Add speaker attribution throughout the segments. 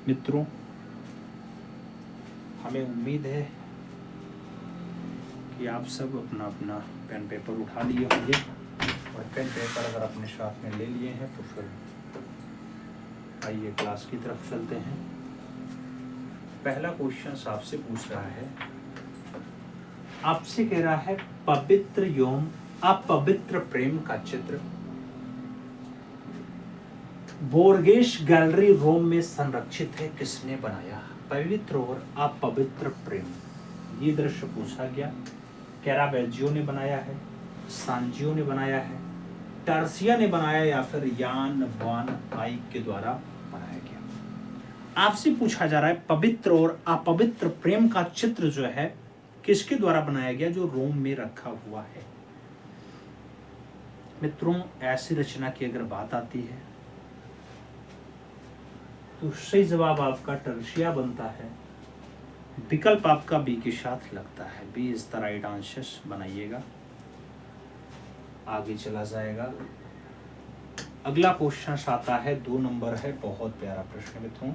Speaker 1: मित्रों, हमें उम्मीद है कि आप सब अपना अपना पेन पेपर उठा लिए होंगे और पेन पेपर अगर अपने साथ में ले लिए हैं तो फिर आइए क्लास की तरफ चलते हैं। पहला क्वेश्चन आपसे पूछ रहा है, आपसे कह रहा है पवित्र एवं अपवित्र प्रेम का चित्र बोर्गेस गैलरी रोम में संरक्षित है, किसने बनाया? पवित्र और अपवित्र प्रेम, ये दृश्य पूछा गया। कैरावेजियो ने बनाया है, सांजियो ने बनाया है, टार्सिया ने बनाया या फिर यान वान आइक के द्वारा बनाया गया। आपसे पूछा जा रहा है पवित्र और अपवित्र प्रेम का चित्र जो है किसके द्वारा बनाया गया, जो रोम में रखा हुआ है। मित्रों, ऐसी रचना की अगर बात आती है तो सही जवाब आपका टर्सिया बनता है। विकल्प आपका बी के साथ लगता है। B is the right answer बनाइएगा, आगे चला जाएगा। अगला क्वेश्चन आता है, 2 नंबर है, बहुत प्यारा प्रश्न मित्रों।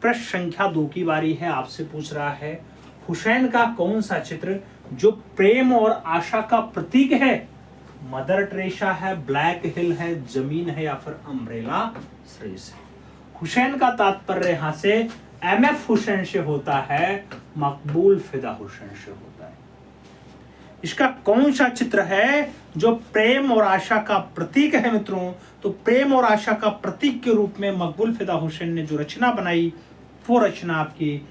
Speaker 1: प्रश्न संख्या 2 की बारी है। आपसे पूछ रहा है हुसैन का कौन सा चित्र जो प्रेम और आशा का प्रतीक है? मदर टेरेसा है, ब्लैक हिल है, जमीन है या फिर अम्ब्रेला सीरीज है। हुसैन का तात्पर्य यहां से एमएफ हुसैन से होता है, मकबूल फिदा हुसैन से होता है। इसका कौन सा चित्र है जो प्रेम और आशा का प्रतीक है? मित्रों, तो प्रेम और आशा का प्रतीक के रूप में मकबूल फिदा हुसैन ने जो रचना बनाई वो रचना आपकी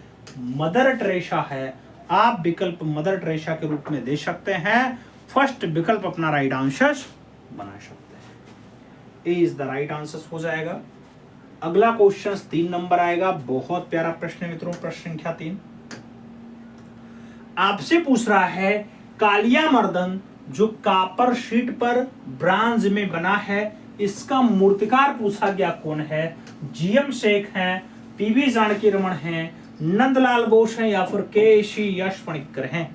Speaker 1: मदर टेरेसा है। आप विकल्प मदर टेरेसा के रूप में दे सकते हैं। फर्स्ट विकल्प अपना राइट आंसर बना सकते हैं। ए इज द राइट आंसर हो जाएगा। अगला क्वेश्चन 3 नंबर आएगा, बहुत प्यारा प्रश्न है मित्रों। प्रश्न संख्या 3 आपसे पूछ रहा है कालिया मर्दन जो कापर शीट पर ब्रांज में बना है, इसका मूर्तिकार पूछा गया कौन है? जीएम शेख हैं, पीवी जानकी रमन हैं, नंदलाल बोस हैं या फिर के.सी. यश पणिक्कर हैं।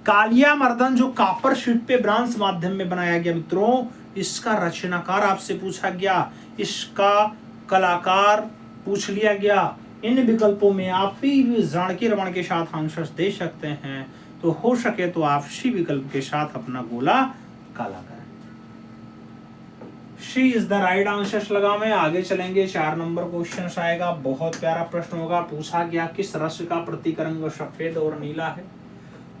Speaker 1: कालिया मर्दन जो कापर शीट पे ब्रांज माध्यम में बनाया गया मित्रों, इसका रचनाकार आपसे पूछा गया, इसका कलाकार पूछ लिया गया। इन विकल्पों में आप भी जानकी रमन के साथ आंसर दे सकते हैं, तो हो सके तो आप सी विकल्प के साथ अपना गोला काला करें। सी इज द राइट आंसर लगा में आगे चलेंगे। 4 नंबर क्वेश्चन आएगा, बहुत प्यारा प्रश्न होगा। पूछा गया किस रस का प्रतीक रंग सफेद और नीला है?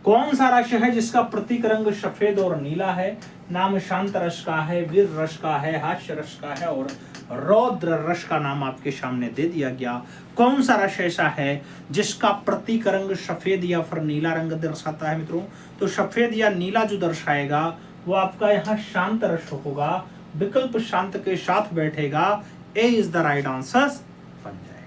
Speaker 1: कौन सा रस है जिसका प्रतीक रंग सफेद और नीला है? नाम शांत रस का है, वीर रस का है, हास्य रस का है और रौद्र रस का नाम आपके सामने दे दिया गया। कौन सा रस ऐसा है जिसका प्रतीक रंग सफेद या फिर नीला रंग दर्शाता है मित्रों? तो सफेद या नीला जो दर्शाएगा वो आपका यहाँ शांत रस होगा। विकल्प शांत के साथ बैठेगा। ए इज द राइट आंसर बन जाएगा।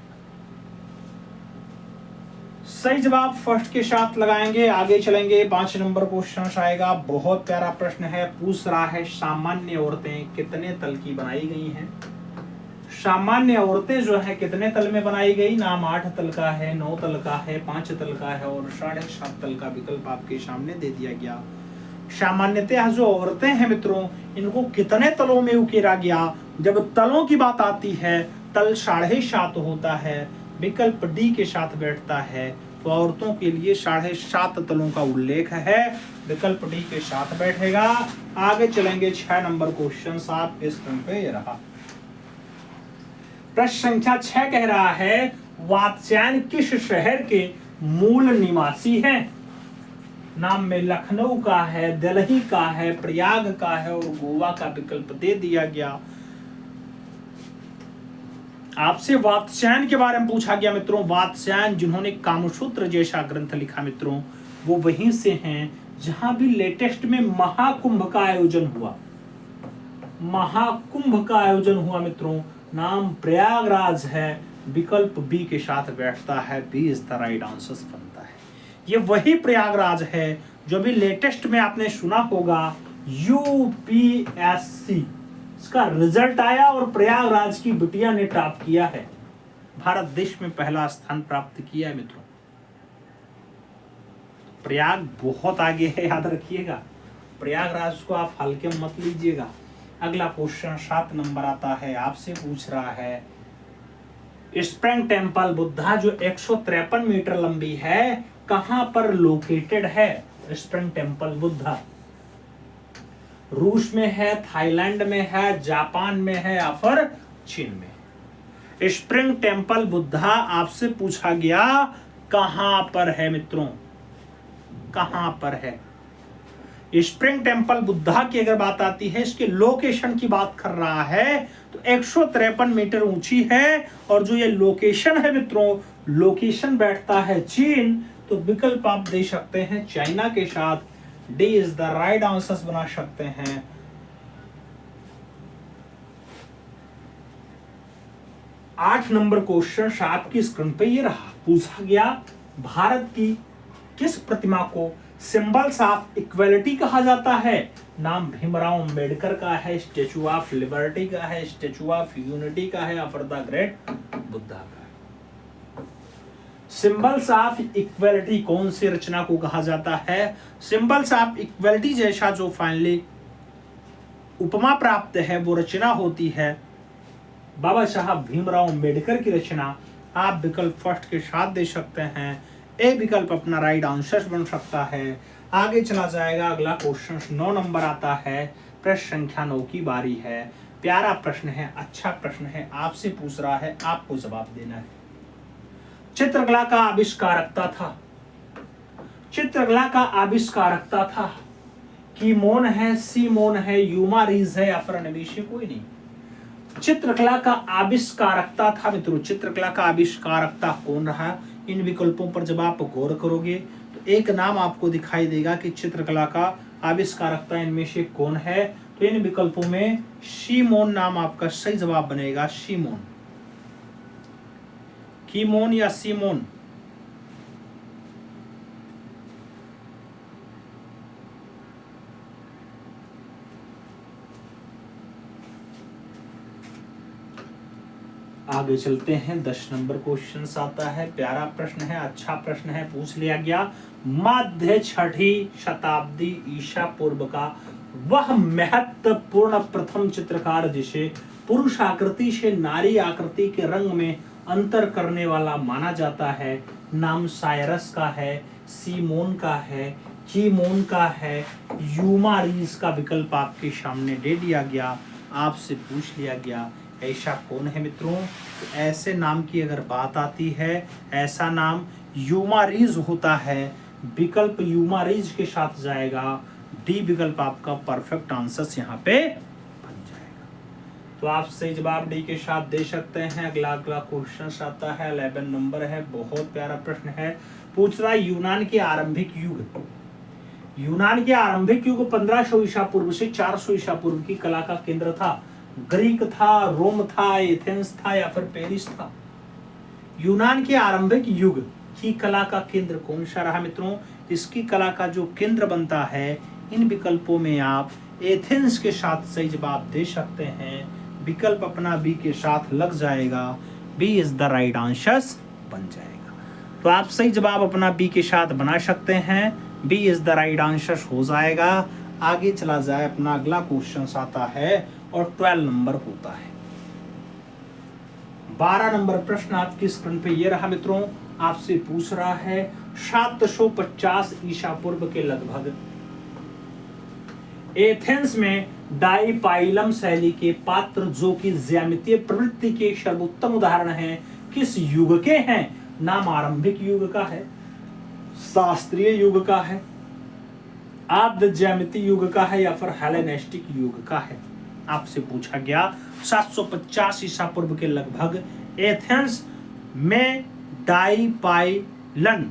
Speaker 1: सही जवाब फर्स्ट के साथ लगाएंगे, आगे चलेंगे। 5 नंबर क्वेश्चन आएगा, बहुत प्यारा प्रश्न है। पूछ रहा है सामान्य औरतें कितने तल की बनाई गई हैं? सामान्य औरतें जो है कितने तल में बनाई गई? नाम 8 तल का है, 9 तल का है, 5 तल का है और 7.5 तल का विकल्प आपके सामने दे दिया गया। सामान्यतः जो औरतें हैं मित्रों, इनको कितने तलों में उकेरा गया? जब तलों की बात आती है तल 7.5 होता है, विकल्प डी के साथ बैठता है, तो औरतों के लिए 7.5 तलों का उल्लेख है। विकल्प डी के साथ बैठेगा। आगे चलेंगे। 6 नंबर क्वेश्चन आप इस क्रम पे ये रहा। प्रश्न संख्या 6 कह रहा है वात्स्यायन किस शहर के मूल निवासी हैं? नाम में लखनऊ का है, दिल्ली का है, प्रयाग का है और गोवा का विकल्प दे दिया गया। आपसे वात्स्यायन के बारे में पूछा गया मित्रों। वात्स्यायन जिन्होंने कामसूत्र जैसा ग्रंथ लिखा मित्रों, वो वहीं से हैं जहां भी लेटेस्ट में महाकुंभ का आयोजन हुआ। महाकुंभ का आयोजन हुआ मित्रों, नाम प्रयागराज है। विकल्प बी के साथ बैठता है। B is the right answer बनता है। ये वही प्रयागराज है जो भी लेटेस्ट में आपने सुना होगा, यूपीएससी इसका रिजल्ट आया और प्रयागराज की बिटिया ने टॉप किया है, भारत देश में पहला स्थान प्राप्त किया है मित्रों। प्रयाग बहुत आगे है, याद रखिएगा। प्रयागराज को आप हल्के में मत लीजिएगा। अगला क्वेश्चन 7 नंबर आता है। आपसे पूछ रहा है स्प्रिंग टेम्पल बुद्धा जो 153 मीटर लंबी है, कहां पर लोकेटेड है? स्प्रिंग टेम्पल बुद्धा रूस में है, थाईलैंड में है, जापान में है या फिर चीन में? स्प्रिंग टेम्पल बुद्धा आपसे पूछा गया कहां पर है मित्रों, कहां पर है? स्प्रिंग टेम्पल बुद्धा की अगर बात आती है, इसके लोकेशन की बात कर रहा है, तो 153 मीटर ऊंची है, और जो ये लोकेशन है मित्रों, लोकेशन बैठता है चीन। तो विकल्प आप दे सकते हैं चाइना के साथ, D is the right answer बना सकते हैं। आठ नंबर क्वेश्चन आपकी स्क्रीन पे ये रहा, पूछा गया भारत की किस प्रतिमा को सिंबल्स ऑफ इक्वालिटी कहा जाता है? नाम भीमराव अंबेडकर का है, स्टेचू ऑफ लिबर्टी का है, स्टेचू ऑफ यूनिटी का है, या फिर द ग्रेट बुद्धा का है? सिंबल्स ऑफ इक्वालिटी कौन सी रचना को कहा जाता है? सिंबल्स ऑफ इक्वालिटी जैसा जो फाइनली उपमा प्राप्त है वो रचना होती है बाबा साहब भीमराव अंबेडकर की रचना। आप विकल्प फर्स्ट के साथ दे सकते हैं, ए विकल्प अपना राइट आंसर बन सकता है। आगे चला जाएगा, अगला क्वेश्चन 9 नंबर आता है, प्रश्न संख्या 9 की बारी है। प्यारा प्रश्न है, अच्छा प्रश्न है, आपसे पूछ रहा है, आपको जवाब देना है। चित्रकला का आविष्कारकता था, चित्रकला का आविष्कारकता था, कीमोन है, सीमोन है, यूमारीज है, या फिर अनबीशी? कोई नहीं। चित्रकला का आविष्कारकता था मित्रों, चित्रकला का आविष्कारकता कौन रहा? इन विकल्पों पर जब आप गौर करोगे तो एक नाम आपको दिखाई देगा कि चित्रकला का आविष्कारकता इनमें से कौन है। तो इन विकल्पों में सीमोन नाम आपका सही जवाब बनेगा, सीमोन। कीमोन या सीमोन? आगे चलते हैं, 10 नंबर क्वेश्चन आता है, प्यारा प्रश्न है, अच्छा प्रश्न है, पूछ लिया गया। मध्य 6वीं शताब्दी ईसा पूर्व का वह महत्वपूर्ण प्रथम चित्रकार जिसे पुरुष आकृति से नारी आकृति के रंग में अंतर करने वाला माना जाता है, नाम साइरस का है, सीमोन का है, कीमोन का है, यूमारीज का विकल्प आपके सामने दे दिया गया। आपसे पूछ लिया गया ऐसा कौन है मित्रों? तो ऐसे नाम की अगर बात आती है, ऐसा नाम यूमारीज होता है, विकल्प यूमारीज के साथ जाएगा। डी विकल्प आपका परफेक्ट आंसर यहाँ पे बन जाएगा। तो आप सही जवाब डी के साथ दे सकते हैं। अगला क्वेश्चन आता है, 11 नंबर है, बहुत प्यारा प्रश्न है, पूछ रहा है यूनान के आरंभिक युग, यूनान के आरंभिक युग 1500 ईसा पूर्व से 400 ईसा पूर्व की कला का केंद्र था। ग्रीक था, रोम था, एथेंस था, या फिर पेरिस था? यूनान के आरंभिक युग की कला का केंद्र कौन सा रहा मित्रों? इसकी कला का जो केंद्र बनता है, इन विकल्पों में आप एथेंस के साथ सही जवाब दे सकते हैं। विकल्प अपना बी के साथ लग जाएगा, B is the right answer बन जाएगा। तो आप सही जवाब अपना बी के साथ बना सकते हैं, B is the right answer हो जाएगा। आगे चला जाए, अपना अगला क्वेश्चन आता है और 12 नंबर होता है। 12 नंबर प्रश्न आपकी स्क्रीन पे ये रहा मित्रों, आपसे पूछ रहा है 750 ईसा पूर्व के लगभग एथेंस में डाइपाइलम शैली के पात्र जो कि ज्यामितीय प्रवृत्ति के सर्वोत्तम उदाहरण हैं, किस युग के हैं? नाम आरंभिक युग का है, शास्त्रीय युग का है, आद्य ज्यामितीय युग का है, या फिर हेलेनिस्टिक युग का है? आपसे पूछा गया 750 ईसा पूर्व के लगभग एथेंस में डाइपाइलन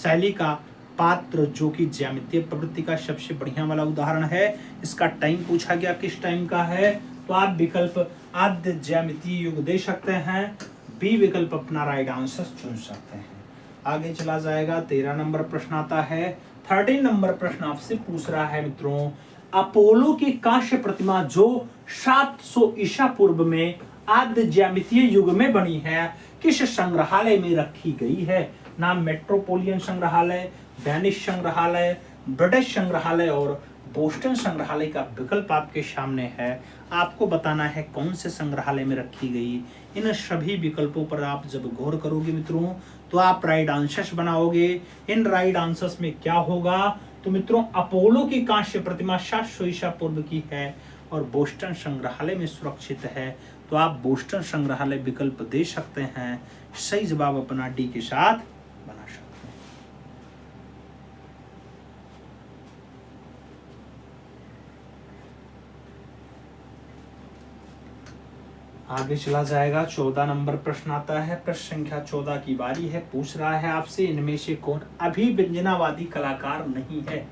Speaker 1: शैली का पात्र जो कि ज्यामितीय प्रवृत्ति का सबसे बढ़िया वाला उदाहरण है, इसका टाइम पूछा गया किस टाइम का है? तो आप विकल्प आद्य ज्यामितीय युग दे सकते हैं, बी विकल्प अपना राइट आंसर चुन सकते हैं। आगे चला जाएगा, 13 नंबर प्रश्न आता है। 13 नंबर प्रश्न आपसे पूछ रहा है मित्रों, अपोलो की कांस्य प्रतिमा जो 700 ईसा पूर्व में आद्य ज्यामितीय युग में बनी है, किस संग्रहालय में रखी गई है? नाम मेट्रोपोलियन संग्रहालय, डेनिश संग्रहालय, ब्रिटिश संग्रहालय और बोस्टन संग्रहालय का विकल्प आपके सामने है। आपको बताना है कौन से संग्रहालय में रखी गई। इन सभी विकल्पों पर आप जब गौर करोगे मित्रों तो आप राइट आंसर्स बनाओगे। इन राइट आंसर्स में क्या होगा तो मित्रों अपोलो की कांस्य प्रतिमा 700 ईसा पूर्व की है और बोस्टन संग्रहालय में सुरक्षित है। तो आप बोस्टन संग्रहालय विकल्प दे सकते हैं। सही जवाब अपना डी के साथ बना सकते हैं। आगे चला जाएगा। 14 नंबर प्रश्न आता है। प्रश्न संख्या 14 की बारी है। पूछ रहा है आपसे इनमें से कौन अभिव्यंजनावादी कलाकार नहीं है।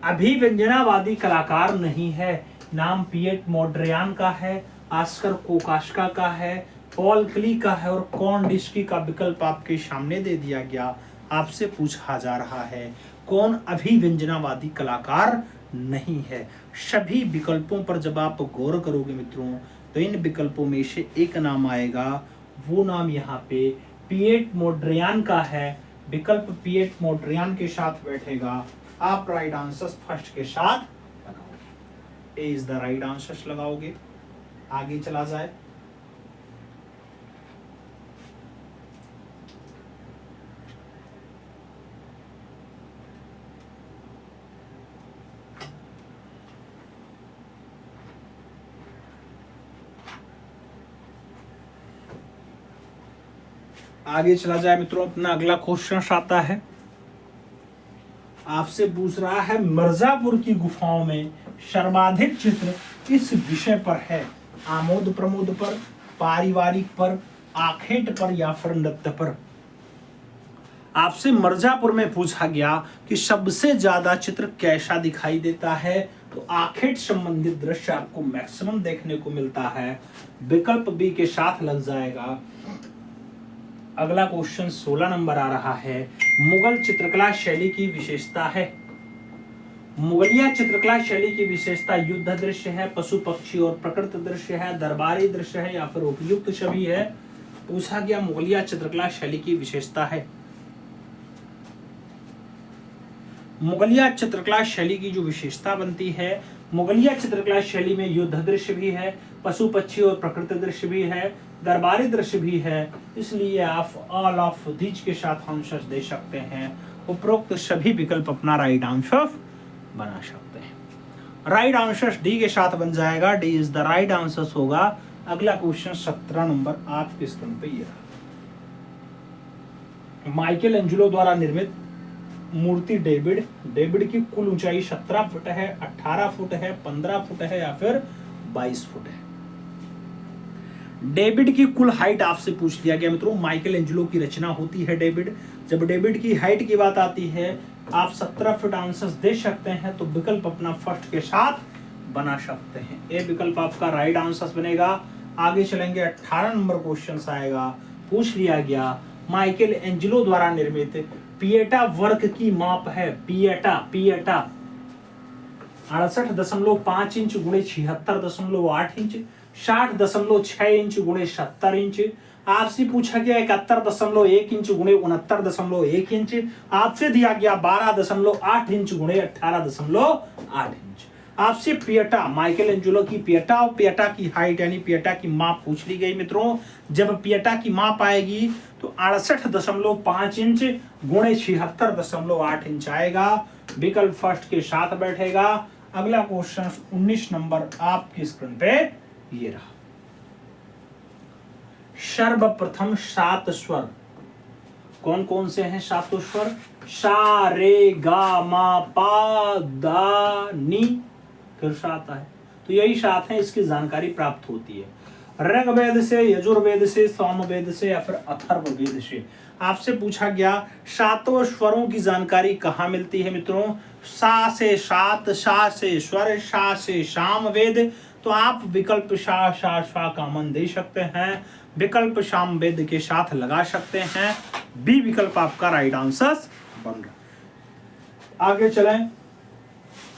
Speaker 1: अभिव्यंजनावादी कलाकार नहीं है। नाम पिएट मोड्रियान का है, ऑस्कर कोकास्का का है, पॉल क्ली का है और कॉर्नडिस्की का विकल्प आपके सामने दे दिया गया। आपसे पूछा जा रहा है कौन अभिव्यंजनावादी कलाकार नहीं है। सभी विकल्पों पर जब आप गौर करोगे मित्रों तो इन विकल्पों में से एक नाम आएगा। वो नाम यहाँ पे पिएट मोड्रियान का है। विकल्प पिएट मोड्रियान के साथ बैठेगा। आप राइट आंसर फर्स्ट के साथ लगाओगे। ए इज द राइट आंसर लगाओगे। आगे चला जाए। आगे चला जाए मित्रों। अपना अगला क्वेश्चन आता है। आपसे पूछ रहा है मिर्जापुर की गुफाओं में सर्वाधिक चित्र किस विषय पर है। आमोद प्रमोद पर, पारिवारिक पर, आखेट पर या फिर नृत्य पर। आपसे मिर्जापुर में पूछा गया कि सबसे ज्यादा चित्र कैसा दिखाई देता है तो आखेट संबंधित दृश्य आपको मैक्सिमम देखने को मिलता है। विकल्प बी के साथ लग जाएगा। अगला क्वेश्चन 16 नंबर आ रहा है। मुगल चित्रकला शैली की विशेषता है। मुगलिया चित्रकला शैली की विशेषता युद्ध दृश्य है, पशु पक्षी और प्रकृति दृश्य है, दरबारी दृश्य है या फिर उपयुक्त छवि है। पूछा गया मुगलिया चित्रकला शैली की विशेषता है। मुगलिया चित्रकला शैली की जो विशेषता बनती है, मुगलिया चित्रकला शैली में युद्ध दृश्य भी है, पशु पक्षी और प्रकृति दृश्य भी है, दरबारी दृश्य भी है। इसलिए आप ऑल ऑफ दीज के साथ आंसर दे सकते हैं। उपरोक्त सभी विकल्प अपना राइट आंसर बना सकते हैं। राइट आंसर डी के साथ बन जाएगा। D is the right answer होगा। अगला क्वेश्चन 17 नंबर आपके स्क्रीन पे ये रहा। माइकल एंजेलो द्वारा निर्मित मूर्ति डेविड की कुल ऊंचाई 17 फुट है, 18 फुट है, 15 फुट है या फिर 22 फुट है। डेविड की कुल हाइट आपसे पूछ लिया गया मित्रों। माइकल एंजेलो की रचना होती है डेविड। जब डेविड की हाइट की बात आती है आप 17 फुट आंसर दे सकते हैं। तो विकल्प अपना फर्स्ट के साथ बना सकते हैं। ए विकल्प आपका राइट आंसर बनेगा। आगे चलेंगे। 18 नंबर क्वेश्चन आएगा। पूछ लिया गया माइकल एंजेलो द्वारा निर्मित पिएटा वर्क की माप है। पिएटा 68.5 इंच गुणे 76.8 इंच, 60.6 इंच गुणे 70 इंच। आपसे पूछा गया 71.1 इंच गुणे 69.1 इंच। आपसे दिया गया 12.8 इंच गुणे 18.8 इंच। आपसे पिएटा माइकल एंजेलो की पिएटा और पिएटा की हाइट यानी पिएटा की माप पूछ ली गई मित्रों। जब पिएटा की माप आएगी तो 68.5 इंच गुणे 76.8 इंच आएगा। विकल्प फर्स्ट के साथ बैठेगा। अगला क्वेश्चन 19 नंबर आपकी स्क्रीन पे ये रहा। सर्वप्रथम 7 स्वर कौन कौन से हैं? 7 स्वर सा रे गा मा पा दा नी फिर 7 है। तो यही 7 है। इसकी जानकारी प्राप्त होती है ऋग्वेद से, यजुर्वेद से, सामवेद से या फिर अथर्ववेद से। आपसे पूछा गया 7 स्वरों की जानकारी कहाँ मिलती है मित्रों? सा से 7, शा से स्वर, शा से सामवेद। तो आप विकल्प शा कॉमन दे सकते हैं। विकल्प सामवेद के साथ लगा सकते हैं। बी विकल्प आपका राइट आंसर बन रहा। आगे चलें।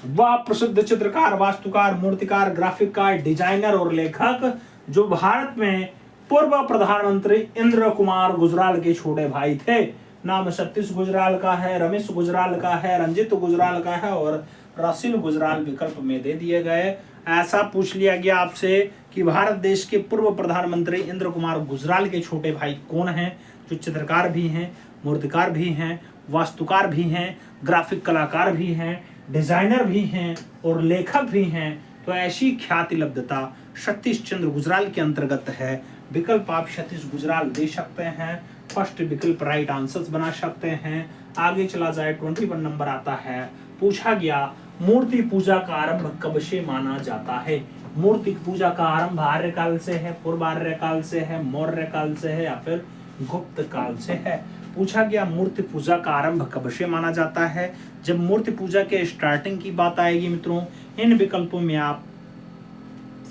Speaker 1: वह प्रसिद्ध चित्रकार, वास्तुकार, मूर्तिकार, ग्राफिककार, डिजाइनर और लेखक जो भारत में पूर्व प्रधानमंत्री इंद्र कुमार गुजराल के छोटे भाई थे। नाम सतीश गुजराल का है, रमेश गुजराल का है, रंजित गुजराल का है और रसूल गुजराल विकल्प में दे दिए गए। ऐसा पूछ लिया गया आपसे कि भारत देश के पूर्व प्रधानमंत्री इंद्र कुमार गुजराल के छोटे भाई कौन हैं, जो चित्रकार भी हैं, मूर्तिकार भी हैं, वास्तुकार भी हैं, ग्राफिक कलाकार भी हैं, डिजाइनर भी हैं और लेखक भी हैं। तो ऐसी ख्याति लब्धता सतीश चंद्र गुजराल के अंतर्गत है। विकल्प आप सतीश गुजराल दे सकते हैं। फर्स्ट विकल्प राइट आंसर्स बना सकते हैं। आगे चला जाए 21 नंबर आता है। पूछा गया मूर्ति पूजा का आरंभ कब से माना जाता है। मूर्ति पूजा का आरंभ आर्य काल से है, पूर्व आर्य काल से है, मौर्य काल से है या फिर गुप्त काल से है। पूछा गया मूर्ति पूजा का आरंभ कब से माना जाता है। जब मूर्ति पूजा के स्टार्टिंग की बात आएगी मित्रों, इन विकल्पों में आप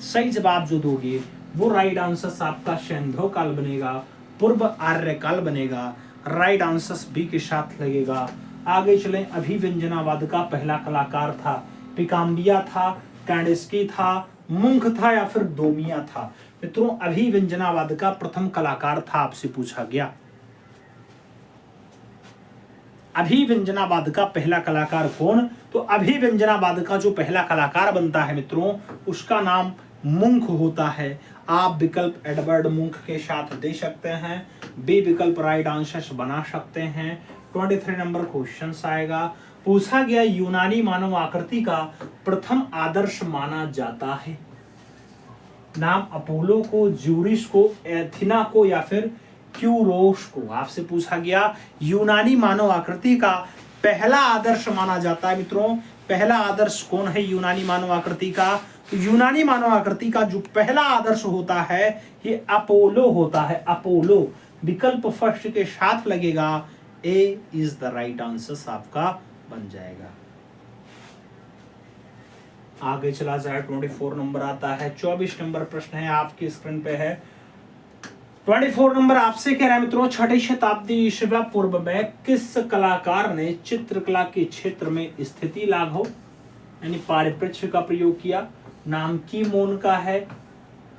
Speaker 1: सही जवाब जो दोगे वो राइट आंसर आपका सिंधु काल बनेगा, पूर्व आर्य काल बनेगा। राइट आंसर बी के साथ लगेगा। आगे चलें। अभिव्यंजनावाद का पहला कलाकार था, पिकाम्बिया था, कैंडिस्की था, मुंख था या फिर डोमिया था। मित्रों अभिव्यंजनावाद का प्रथम कलाकार था, आपसे पूछा गया अभिव्यंजनावाद का पहला कलाकार कौन। तो अभिव्यंजनावाद का जो पहला कलाकार बनता है मित्रों, उसका नाम मुंख होता है। आप विकल्प एडवर्ड मुंख के साथ दे सकते हैं। बी विकल्प राइट आंसर बना सकते हैं। 23 नंबर क्वेश्चन आएगा। पूछा गया यूनानी मानव आकृति का प्रथम आदर्श माना जाता है। नाम अपोलो को, ज्यूरिस को, एथिना को या फिर क्यूरोस को। आपसे पूछा गया यूनानी मानव आकृति का पहला आदर्श माना जाता है। मित्रों पहला आदर्श कौन है यूनानी मानव आकृति का। तो यूनानी मानव आकृति का जो पहला आदर्श होता है ये अपोलो होता है। अपोलो विकल्प फर्स्ट के साथ लगेगा। ए इज द राइट आंसर आपका बन जाएगा। आगे चला जाए 24 नंबर आता है। 24 नंबर प्रश्न है आपकी स्क्रीन पे है। 24 नंबर आपसे कह रहा है मित्रों, 6वीं शताब्दी ईस्वी पूर्व में किस कलाकार ने चित्रकला के क्षेत्र में स्थिति लाघव यानी पारिप्रेक्ष्य का प्रयोग किया। नाम कीमोन का है,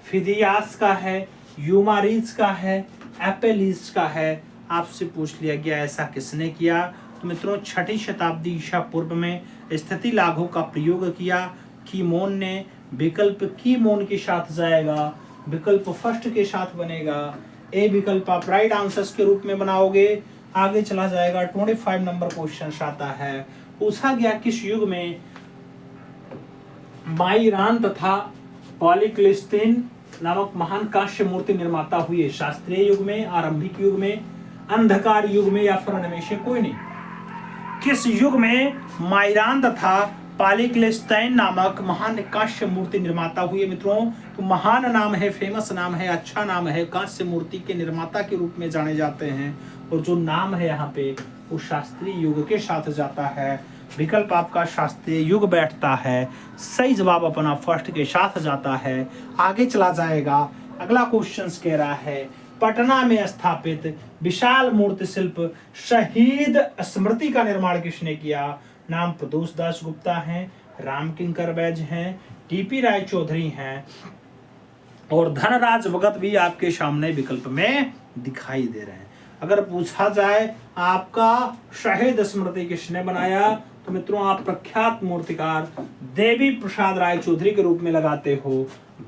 Speaker 1: फिदियास का है, यूमारिज का है, एपेलिस का है। आपसे पूछ लिया गया ऐसा किसने किया। तो मित्रों 6वीं शताब्दी ईसा पूर्व में स्थिति लाघव का प्रयोग किया कीमोन ने। विकल्प कीमोन के साथ जाएगा, विकल्प फर्स्ट के साथ बनेगा। ए विकल्प आप राइट आंसर्स के रूप में बनाओगे। आगे चला जाएगा 25 नंबर क्वेश्चन आता है। पूछा गया किस युग में माइरान तथा पॉलीक्लिस्टीन नामक महान कांस्य मूर्ति निर्माता हुए। शास्त्रीय युग में, आरंभिक युग में, अंधकार युग में या फिर उनमें से कोई नहीं। किस युग में माइरान तथा पॉलीक्लिस्टीन नामक महान कांस्य मूर्ति निर्माता हुए। मित्रों तो महान नाम है, फेमस नाम है, अच्छा नाम है, कांस्य मूर्ति के निर्माता के रूप में जाने जाते हैं। और जो नाम है यहाँ पे वो शास्त्रीय युग के साथ जाता है। विकल्प आपका शास्त्रीय युग बैठता है। सही जवाब अपना फर्स्ट के साथ जाता है। आगे चला जाएगा। अगला क्वेश्चन कह रहा है पटना में स्थापित विशाल मूर्ति शिल्प शहीद स्मृति का निर्माण किसने किया। नाम प्रदोष दास गुप्ता हैं, राम किंकर बैज हैं, टीपी राय चौधरी हैं और धनराज भगत भी आपके सामने विकल्प में दिखाई दे रहे हैं। अगर पूछा जाए आपका शहीद स्मृति किसने बनाया तो मित्रों आप प्रख्यात मूर्तिकार देवी प्रसाद राय चौधरी के रूप में लगाते हो।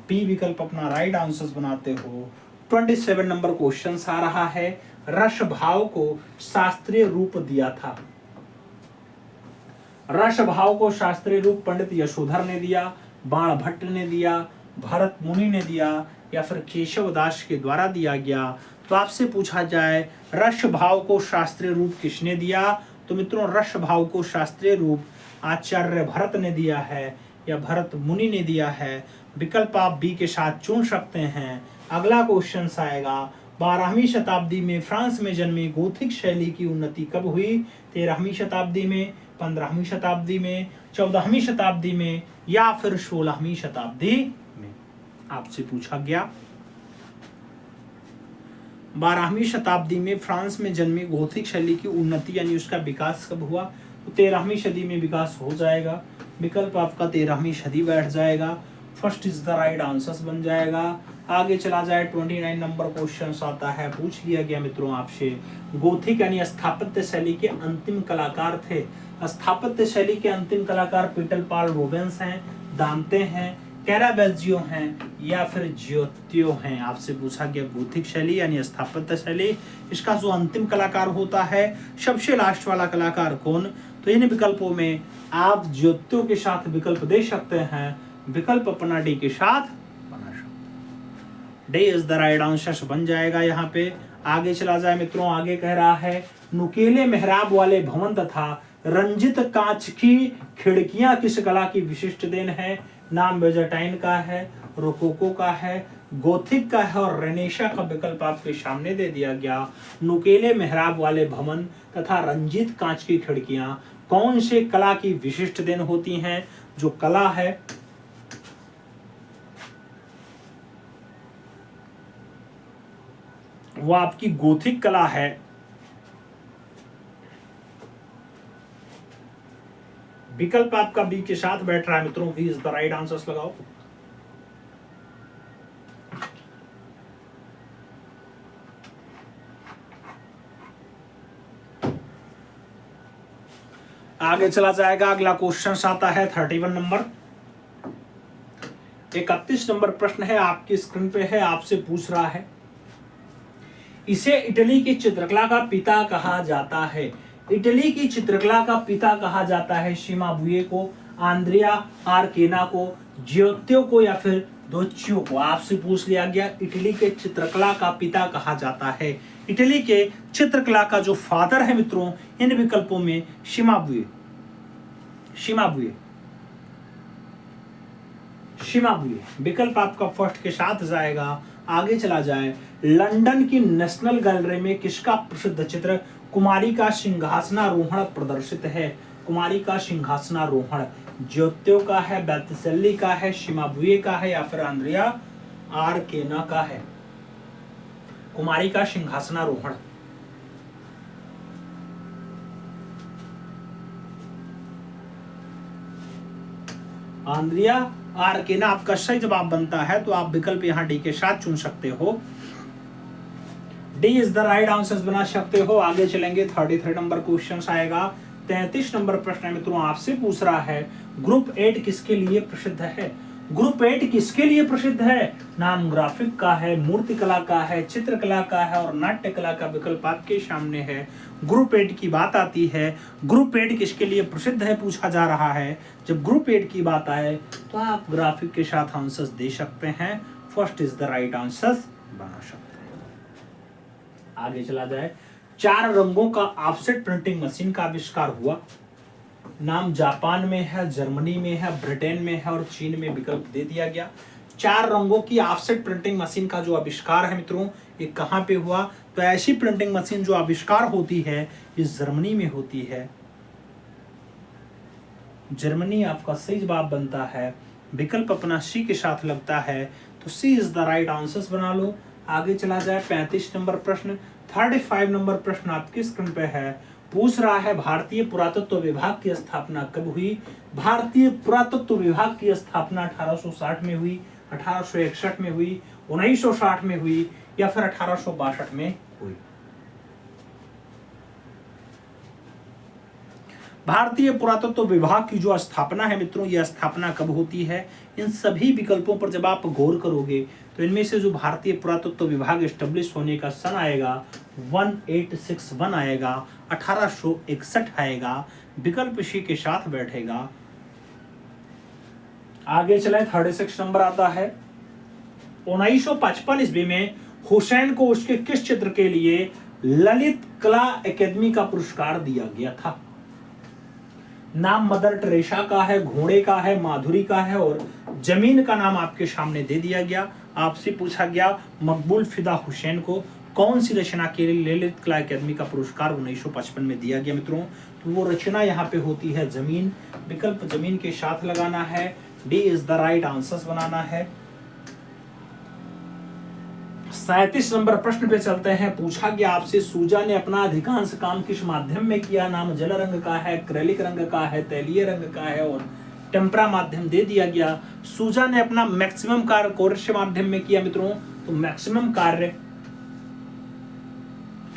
Speaker 1: बी विकल्प अपना राइट आंसर बनाते हो। 27 नंबर क्वेश्चन आ रहा है। रस भाव को शास्त्रीय रूप दिया था। रस भाव को शास्त्रीय रूप पंडित यशोधर ने दिया, बाण भट्ट ने दिया, भरत मुनि ने दिया या फिर केशव दास के द्वारा दिया गया। तो आपसे पूछा जाए रस भाव को शास्त्रीय रूप किसने दिया। तो मित्रों रस भाव को शास्त्रीय रूप आचार्य भरत ने दिया है या भरत मुनि ने दिया है। विकल्प आप बी के साथ चुन सकते हैं। अगला क्वेश्चन आएगा 12वीं शताब्दी में फ्रांस में जन्मी गोथिक शैली की उन्नति कब हुई। 13वीं शताब्दी में, 15वीं शताब्दी में, 14वीं शताब्दी में या फिर 16वीं शताब्दी में। आपसे पूछा गया 12वीं शताब्दी में फ्रांस में जन्मी गोथिक शैली की उन्नति यानी उसका विकास कब हुआ। तो 13वीं सदी में विकास हो जाएगा। विकल्प आपका 13वीं सदी बैठ जाएगा। First is the right answer बन जाएगा। आगे चला जाए 29 नंबर क्वेश्चन आता है, पूछ लिया गया मित्रों आपसे, गोथिक यानी स्थापत्य शैली के अंतिम कलाकार थे। स्थापत्य शैली के अंतिम कलाकार पीटर पॉल रूबेंस हैं, दांते हैं, कैरावेज्जियो हैं या फिर जियोत्यो हैं। आपसे पूछा गया गोथिक शैली यानी स्थापत्य शैली, इसका जो अंतिम कलाकार होता है, सबसे लास्ट वाला कलाकार कौन? तो इन विकल्पों में आप जियोत्यो के साथ विकल्प दे सकते हैं, विकल्प अपना डी के साथ बना सकते। D is the right answer बन जाएगा यहाँ पे। आगे चला जाए मित्रों, आगे कह रहा है नुकीले मेहराब वाले भवन तथा रंजित कांच की खिड़कियां किस कला की विशिष्ट देन है? नाम बेजाटाइन का है, रोकोको का है, गोथिक का है और रेनेशा का विकल्प आपके सामने दे दिया गया। नुकीले मेहराब वाले भवन तथा रंजित कांच की खिड़कियां कौन से कला की विशिष्ट देन होती हैं? जो कला है वो आपकी गोथिक कला है। विकल्प आपका बी के साथ बैठ रहा है मित्रों, B is the right answer लगाओ। आगे चला जाएगा, अगला क्वेश्चन आता है 31 नंबर। 31 नंबर प्रश्न है, आपकी स्क्रीन पे है, आपसे पूछ रहा है इसे इटली की चित्रकला का पिता कहा जाता है। इटली की चित्रकला का पिता कहा जाता है शिमाबुए को, आंद्रिया आर्केना को, जियोत्यो को या फिर दोच्चियो को। आपसे पूछ लिया गया इटली के चित्रकला का पिता कहा जाता है। इटली के चित्रकला का जो फादर है मित्रों, इन विकल्पों में शिमाबुए, शिमाबुए, शिमाबुए विकल्प आपका फर्स्ट के साथ जाएगा। आगे चला जाए, लंदन की नेशनल गैलरी में किसका प्रसिद्ध चित्र कुमारी का सिंहासनारोहण प्रदर्शित है? कुमारी का सिंहासनारोहण जियोत्यो का है, बैत्तिसेल्ली का है, शिमाबुए का है या फिर आंद्रिया आर्केना का है? कुमारी का सिंहासनारोहण। आंद्रिया आर्केना आपका सही जवाब बनता है, तो आप विकल्प यहां डी के साथ चुन सकते हो। D is the right answer बना सकते हो। आगे चलेंगे, 33 नंबर क्वेश्चन आएगा। 33 नंबर प्रश्न है मित्रों, आपसे पूछ रहा है ग्रुप 8 किसके लिए प्रसिद्ध है? ग्रुप 8 किसके लिए प्रसिद्ध है? नाम ग्राफिक का है, मूर्तिकला का है, चित्रकला का है और नाट्य कला का विकल्प आपके सामने है। ग्रुप 8 की बात आती है, ग्रुप 8 किसके लिए प्रसिद्ध है पूछा जा रहा है। जब ग्रुप 8 की बात आए तो आप ग्राफिक के साथ आंसर्स दे सकते हैं। First is the right answer बना सकते हैं। आगे चला जाए, 4 रंगों का ऑफसेट प्रिंटिंग मशीन का आविष्कार हुआ। नाम जापान में है, जर्मनी में है, ब्रिटेन में है और चीन में विकल्प दे दिया गया। 4 रंगों की ऑफसेट प्रिंटिंग मशीन का जो आविष्कार है मित्रों, ये कहाँ पे हुआ? तो ऐसी प्रिंटिंग मशीन जो आविष्कार होती है ये जर्मनी में होती है। जर्मनी आपका सही जवाब बनता है। विकल्प अपना सी के साथ लगता है, तो सी इज द राइट आंसर बना लो। आगे चला जाए, 35 नंबर प्रश्न। 35 नंबर प्रश्न आपकी स्क्रीन पे है, पूछ रहा है भारतीय पुरातत्व विभाग की स्थापना कब हुई? भारतीय पुरातत्व विभाग की स्थापना 1860 में हुई, 1861 में हुई, 1960 में हुई या फिर 1862 में हुई? भारतीय पुरातत्व विभाग की जो स्थापना है मित्रों, यह स्थापना कब होती है? इन सभी विकल्पों पर जब आप गौर करोगे तो इनमें से जो भारतीय पुरातत्व विभाग एस्टेब्लिश होने का सन आएगा 1861 आएगा, 1861 आएगा। विकल्प सी के साथ बैठेगा। आगे चले, 36 नंबर आता है। 1955 ईस्वी में हुसैन को उसके किस चित्र के लिए ललित कला अकेदमी का पुरस्कार दिया गया था? नाम मदर टेरेसा का है, घोड़े का है, माधुरी का है और जमीन का नाम आपके सामने दे दिया गया। आपसे पूछा गया मकबूल फिदा हुसैन को कौन सी रचना के लिए ललित कला अकेदमी का पुरस्कार 1955 में दिया गया मित्रों? तो वो रचना यहाँ पे होती है जमीन। विकल्प जमीन के साथ लगाना है। D is the right answer बनाना है। 37 नंबर प्रश्न पे चलते हैं। पूछा गया आपसे सूजा ने अपना अधिकांश काम किस माध्यम में किया? नाम जल रंग का है, एक्रेलिक रंग का है, तैलीय रंग का है और टेम्परा माध्यम दे दिया गया। सूजा ने अपना मैक्सिमम कार्य कोर्स माध्यम में किया मित्रों, तो मैक्सिमम कार्य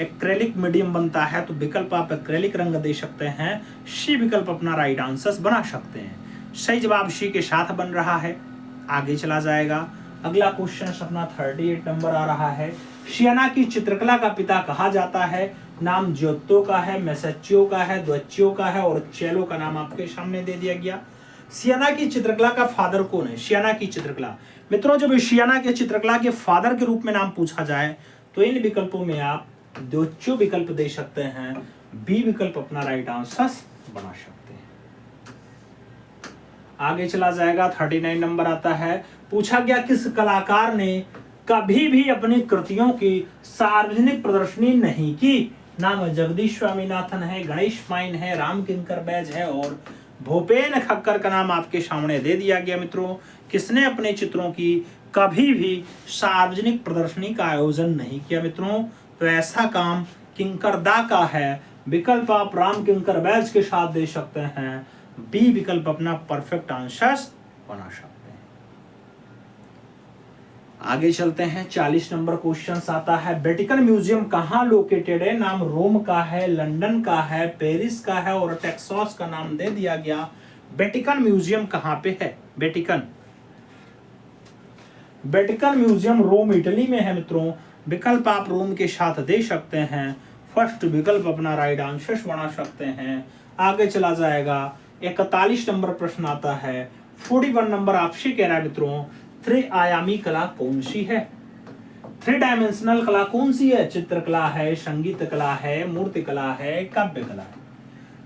Speaker 1: एक्रेलिक मीडियम बनता है, तो विकल्प आप एक्रेलिक रंग दे सकते हैं। सी विकल्प अपना राइट आंसर बना सकते हैं। सही जवाब सी के साथ बन रहा है। आगे चला जाएगा। अगला क्वेश्चन अपना 38 नंबर आ रहा है। सियाना की चित्रकला का पिता कहा जाता है। नाम ज्योतो का है, मेसेच्यो का है, द्वच्यो का है और चेलो का नाम आपके सामने दे दिया गया। सियाना की चित्रकला का फादर कौन है? सियाना की चित्रकला मित्रों, जब सियाना के चित्रकला के फादर के रूप में नाम पूछा जाए तो इन विकल्पों में आप द्वच्यो विकल्प दे सकते हैं। बी विकल्प अपना राइट आंसर बना सकते हैं। आगे चला जाएगा। 39 नंबर आता है। पूछा गया किस कलाकार ने कभी भी अपनी कृतियों की सार्वजनिक प्रदर्शनी नहीं की? नाम जगदीश स्वामीनाथन है, गणेश माइन है, राम किंकर बैज है और भूपेन खक्कर का नाम आपके सामने दे दिया गया। मित्रों, किसने अपने चित्रों की कभी भी सार्वजनिक प्रदर्शनी का आयोजन नहीं किया? मित्रों, तो ऐसा काम किंकर दा का है। विकल्प आप राम किंकर बैज के साथ दे सकते हैं। बी विकल्प अपना परफेक्ट आंसर बना सकते हैं। आगे चलते हैं। 40 नंबर क्वेश्चन आता है। वेटिकन म्यूजियम कहाँ लोकेटेड है? नाम रोम का है, लंदन का है, पेरिस का है और टेक्सास का नाम दे दिया गया। वेटिकन म्यूजियम कहाँ पे है? वेटिकन म्यूजियम रोम इटली में है। मित्रों, विकल्प आप रोम के साथ दे सकते हैं। फर्स्ट विकल्प अपना राइट आंसर बना सकते हैं। आगे चला जाएगा। 41 नंबर प्रश्न आता है। 41 नंबर आपसे कह रहा है मित्रों, त्रिआयामी कला कौन सी है? 3 डायमेंशनल कला कौन सी है? चित्रकला है, संगीत कला है, मूर्ति कला है, काव्य कला है।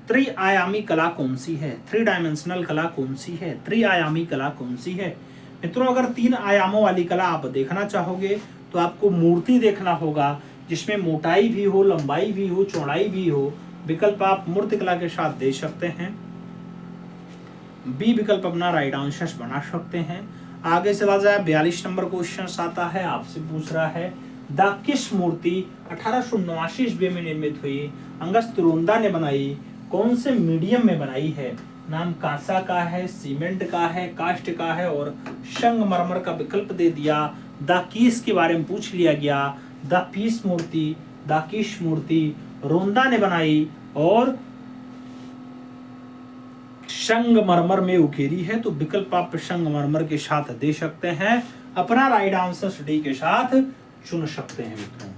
Speaker 1: त्रिआयामी कला कौन सी है? 3 डायमेंशनल कला कौन सी है? त्रिआयामी कला कौन सी है? मित्रों, अगर 3 आयामों वाली कला आप देखना चाहोगे तो आपको मूर्ति देखना होगा, जिसमें मोटाई भी हो, लंबाई भी हो, चौड़ाई भी हो। विकल्प आप मूर्ति कला के साथ दे सकते हैं। बी विकल्प अपना राइट आंसर बना सकते हैं। आगे चला जाए। 42 नंबर क्वेश्चन आता है। आपसे पूछ रहा है द किस मूर्ति 1879 ईस्वी में निर्मित हुई? अंगस्त रोंदा ने बनाई। कौन से मीडियम में बनाई है? नाम कांसा का है, सीमेंट का है, कास्ट का है और संगमरमर का विकल्प दे दिया। द कीस के बारे में पूछ लिया गया। द पीस मूर्ति, द किस मूर्ति रोंदा ने बनाई और संगमरमर में उकेरी है, तो विकल्प आप संगमरमर के साथ दे सकते हैं। अपना राइट आंसर डी के साथ चुन सकते हैं। मित्रों,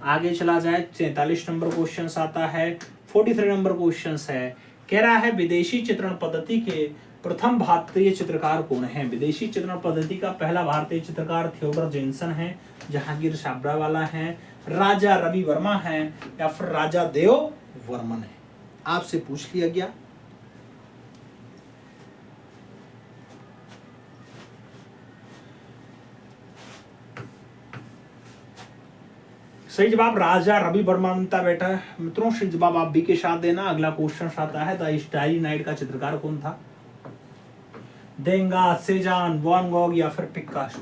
Speaker 1: आगे चला जाए। 43 नंबर क्वेश्चन आता है। 43 नंबर क्वेश्चन है, कह रहा है विदेशी चित्रण पद्धति के प्रथम भारतीय चित्रकार कौन है? विदेशी चित्रण पद्धति का पहला भारतीय चित्रकार थियोडर जेनसन है, जहांगीर साबरावाला है, राजा रवि वर्मा है या फिर राजा देव वर्मन है? आपसे पूछ लिया गया। सही जवाब राजा रवि वर्मा बनता बेटा। मित्रों, सही जवाब आप बी के साथ देना। अगला क्वेश्चन आता है द स्टारी नाइट का चित्रकार कौन था? देंगास, सेजान, वैन गॉग या फिर पिकासो?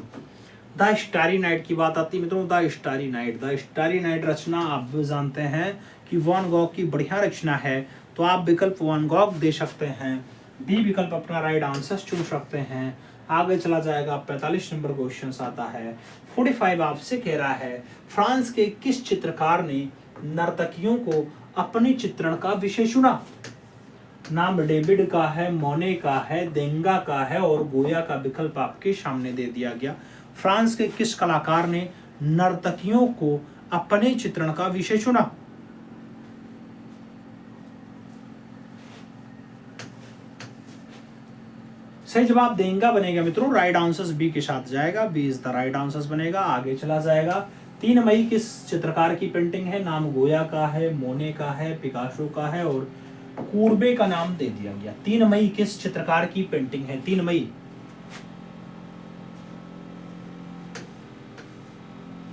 Speaker 1: द स्टारी नाइट की बात आती है मित्रों। द स्टारी नाइट रचना आप भी जानते हैं कि वैन गॉग की बढ़िया रचना है, तो आप विकल्प वैन गॉग दे सकते हैं। बी विकल्प अपना राइट आंसर चुन सकते हैं। आगे चला जाएगा। 45 नंबर क्वेश्चन आता है। 45 आपसे कह रहा है फ्रांस के किस चित्रकार ने नर्तकियों को अपनी चित्रण का विषय चुना? नाम डेविड का है, मोने का है, देंगा का है और गोया का विकल्प आपके सामने दे दिया गया। फ्रांस के किस कलाकार ने नर्तकियों को अपने चित्रण का विषय चुना? सही जवाब देंगा बनेगा मित्रों। राइट आंसर बी के साथ जाएगा। B is the right answer बनेगा। आगे चला जाएगा। 3 मई किस चित्रकार की पेंटिंग है? नाम गोया का है, मोने का है, पिकासो का है और कूर्बे का नाम दे दिया गया। 3 मई किस चित्रकार की पेंटिंग है? 3 मई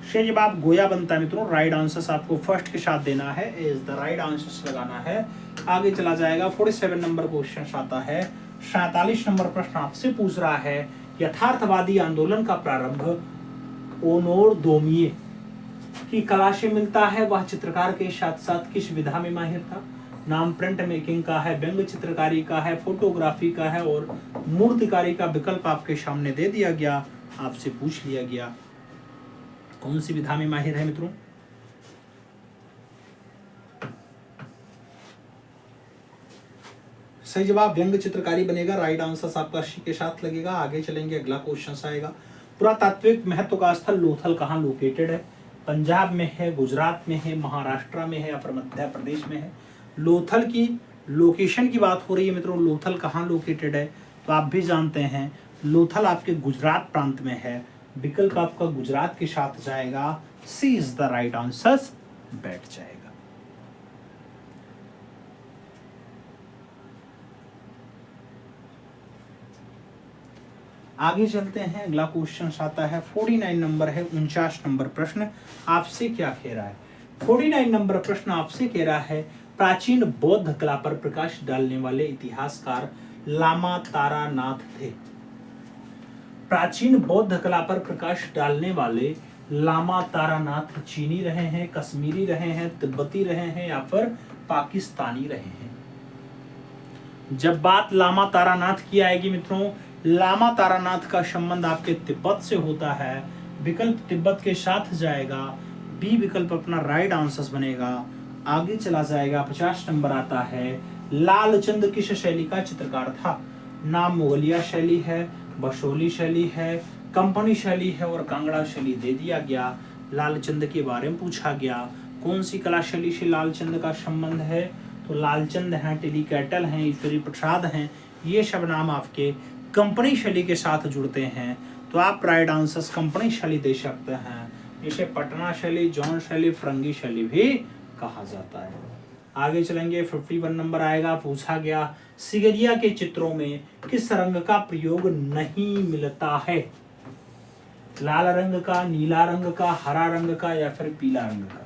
Speaker 1: सही जवाब गोया बनता है मित्रों। राइट आंसर आपको फर्स्ट के साथ देना है, इज द राइट आंसर लगाना है। आगे चला जाएगा। 47 नंबर क्वेश्चन आता है। 47 नंबर प्रश्न आपसे पूछ रहा है यथार्थवादी आंदोलन का प्रारंभ ओनोर दोमिये की कला से मिलता है। वह चित्रकार के साथ साथ किस विधा में माहिर था? नाम प्रिंट मेकिंग का है, व्यंग चित्रकारी का है, फोटोग्राफी का है और मूर्तिकारी का विकल्प आपके सामने दे दिया गया, आपसे पूछ लिया गया कौन सी विधा में माहिर है मित्रों। सही जवाब व्यंग चित्रकारी बनेगा। राइट आंसर आपका सी के साथ लगेगा। आगे चलेंगे, अगला क्वेश्चन आएगा। पुरातात्विक महत्व का स्थल लोथल कहाँ लोकेटेड है? पंजाब में है, गुजरात में है, महाराष्ट्र में है या फिर मध्य प्रदेश में है? लोथल की लोकेशन की बात हो रही है मित्रों। लोथल कहाँ लोकेटेड है? तो आप भी जानते हैं लोथल आपके गुजरात प्रांत में है। विकल्प आपका गुजरात के साथ जाएगा। सी इज द राइट आंसर बैठ जाएगा। आगे चलते हैं, अगला क्वेश्चन आता है 49 नंबर है, 49 नंबर प्रश्न आपसे क्या कह रहा है? 49 नंबर प्रश्न आपसे कह रहा है प्राचीन बौद्ध कला पर प्रकाश डालने वाले इतिहासकार लामा तारानाथ थे। प्राचीन बौद्ध कला पर प्रकाश डालने वाले लामा तारानाथ चीनी रहे हैं, कश्मीरी रहे हैं, तिब्बती रहे हैं या फिर पाकिस्तानी रहे हैं? जब बात लामा तारानाथ की आएगी मित्रों, लामा तारानाथ का संबंध आपके तिब्बत से होता है। विकल्प तिब्बत के साथ जाएगा। बी विकल्प अपना राइट आंसर बनेगा। आगे चला जाएगा, 50 नंबर आता है। लालचंद किस शैली का चित्रकार था? नाम मुगलिया शैली है, बसोली शैली है, कंपनी शैली है और कांगड़ा शैली दे दिया गया। लालचंद के बारे में पूछा गया, कौन सी कला शैली से लालचंद का संबंध है? तो लालचंद हैं, टेलीकैटल हैं, ईश्वरी प्रसाद हैं, ये सब नाम आपके कंपनी शैली के साथ जुड़ते हैं। तो आप राइट आंसर कंपनी शैली दे सकते हैं। इसे पटना शैली, जौन शैली, फरंगी शैली भी कहा जाता है। आगे चलेंगे, 51 नंबर आएगा। पूछा गया सिगरिया के चित्रों में किस रंग का प्रयोग नहीं मिलता है? लाल रंग का, नीला रंग का, हरा रंग का या फिर पीला रंग का?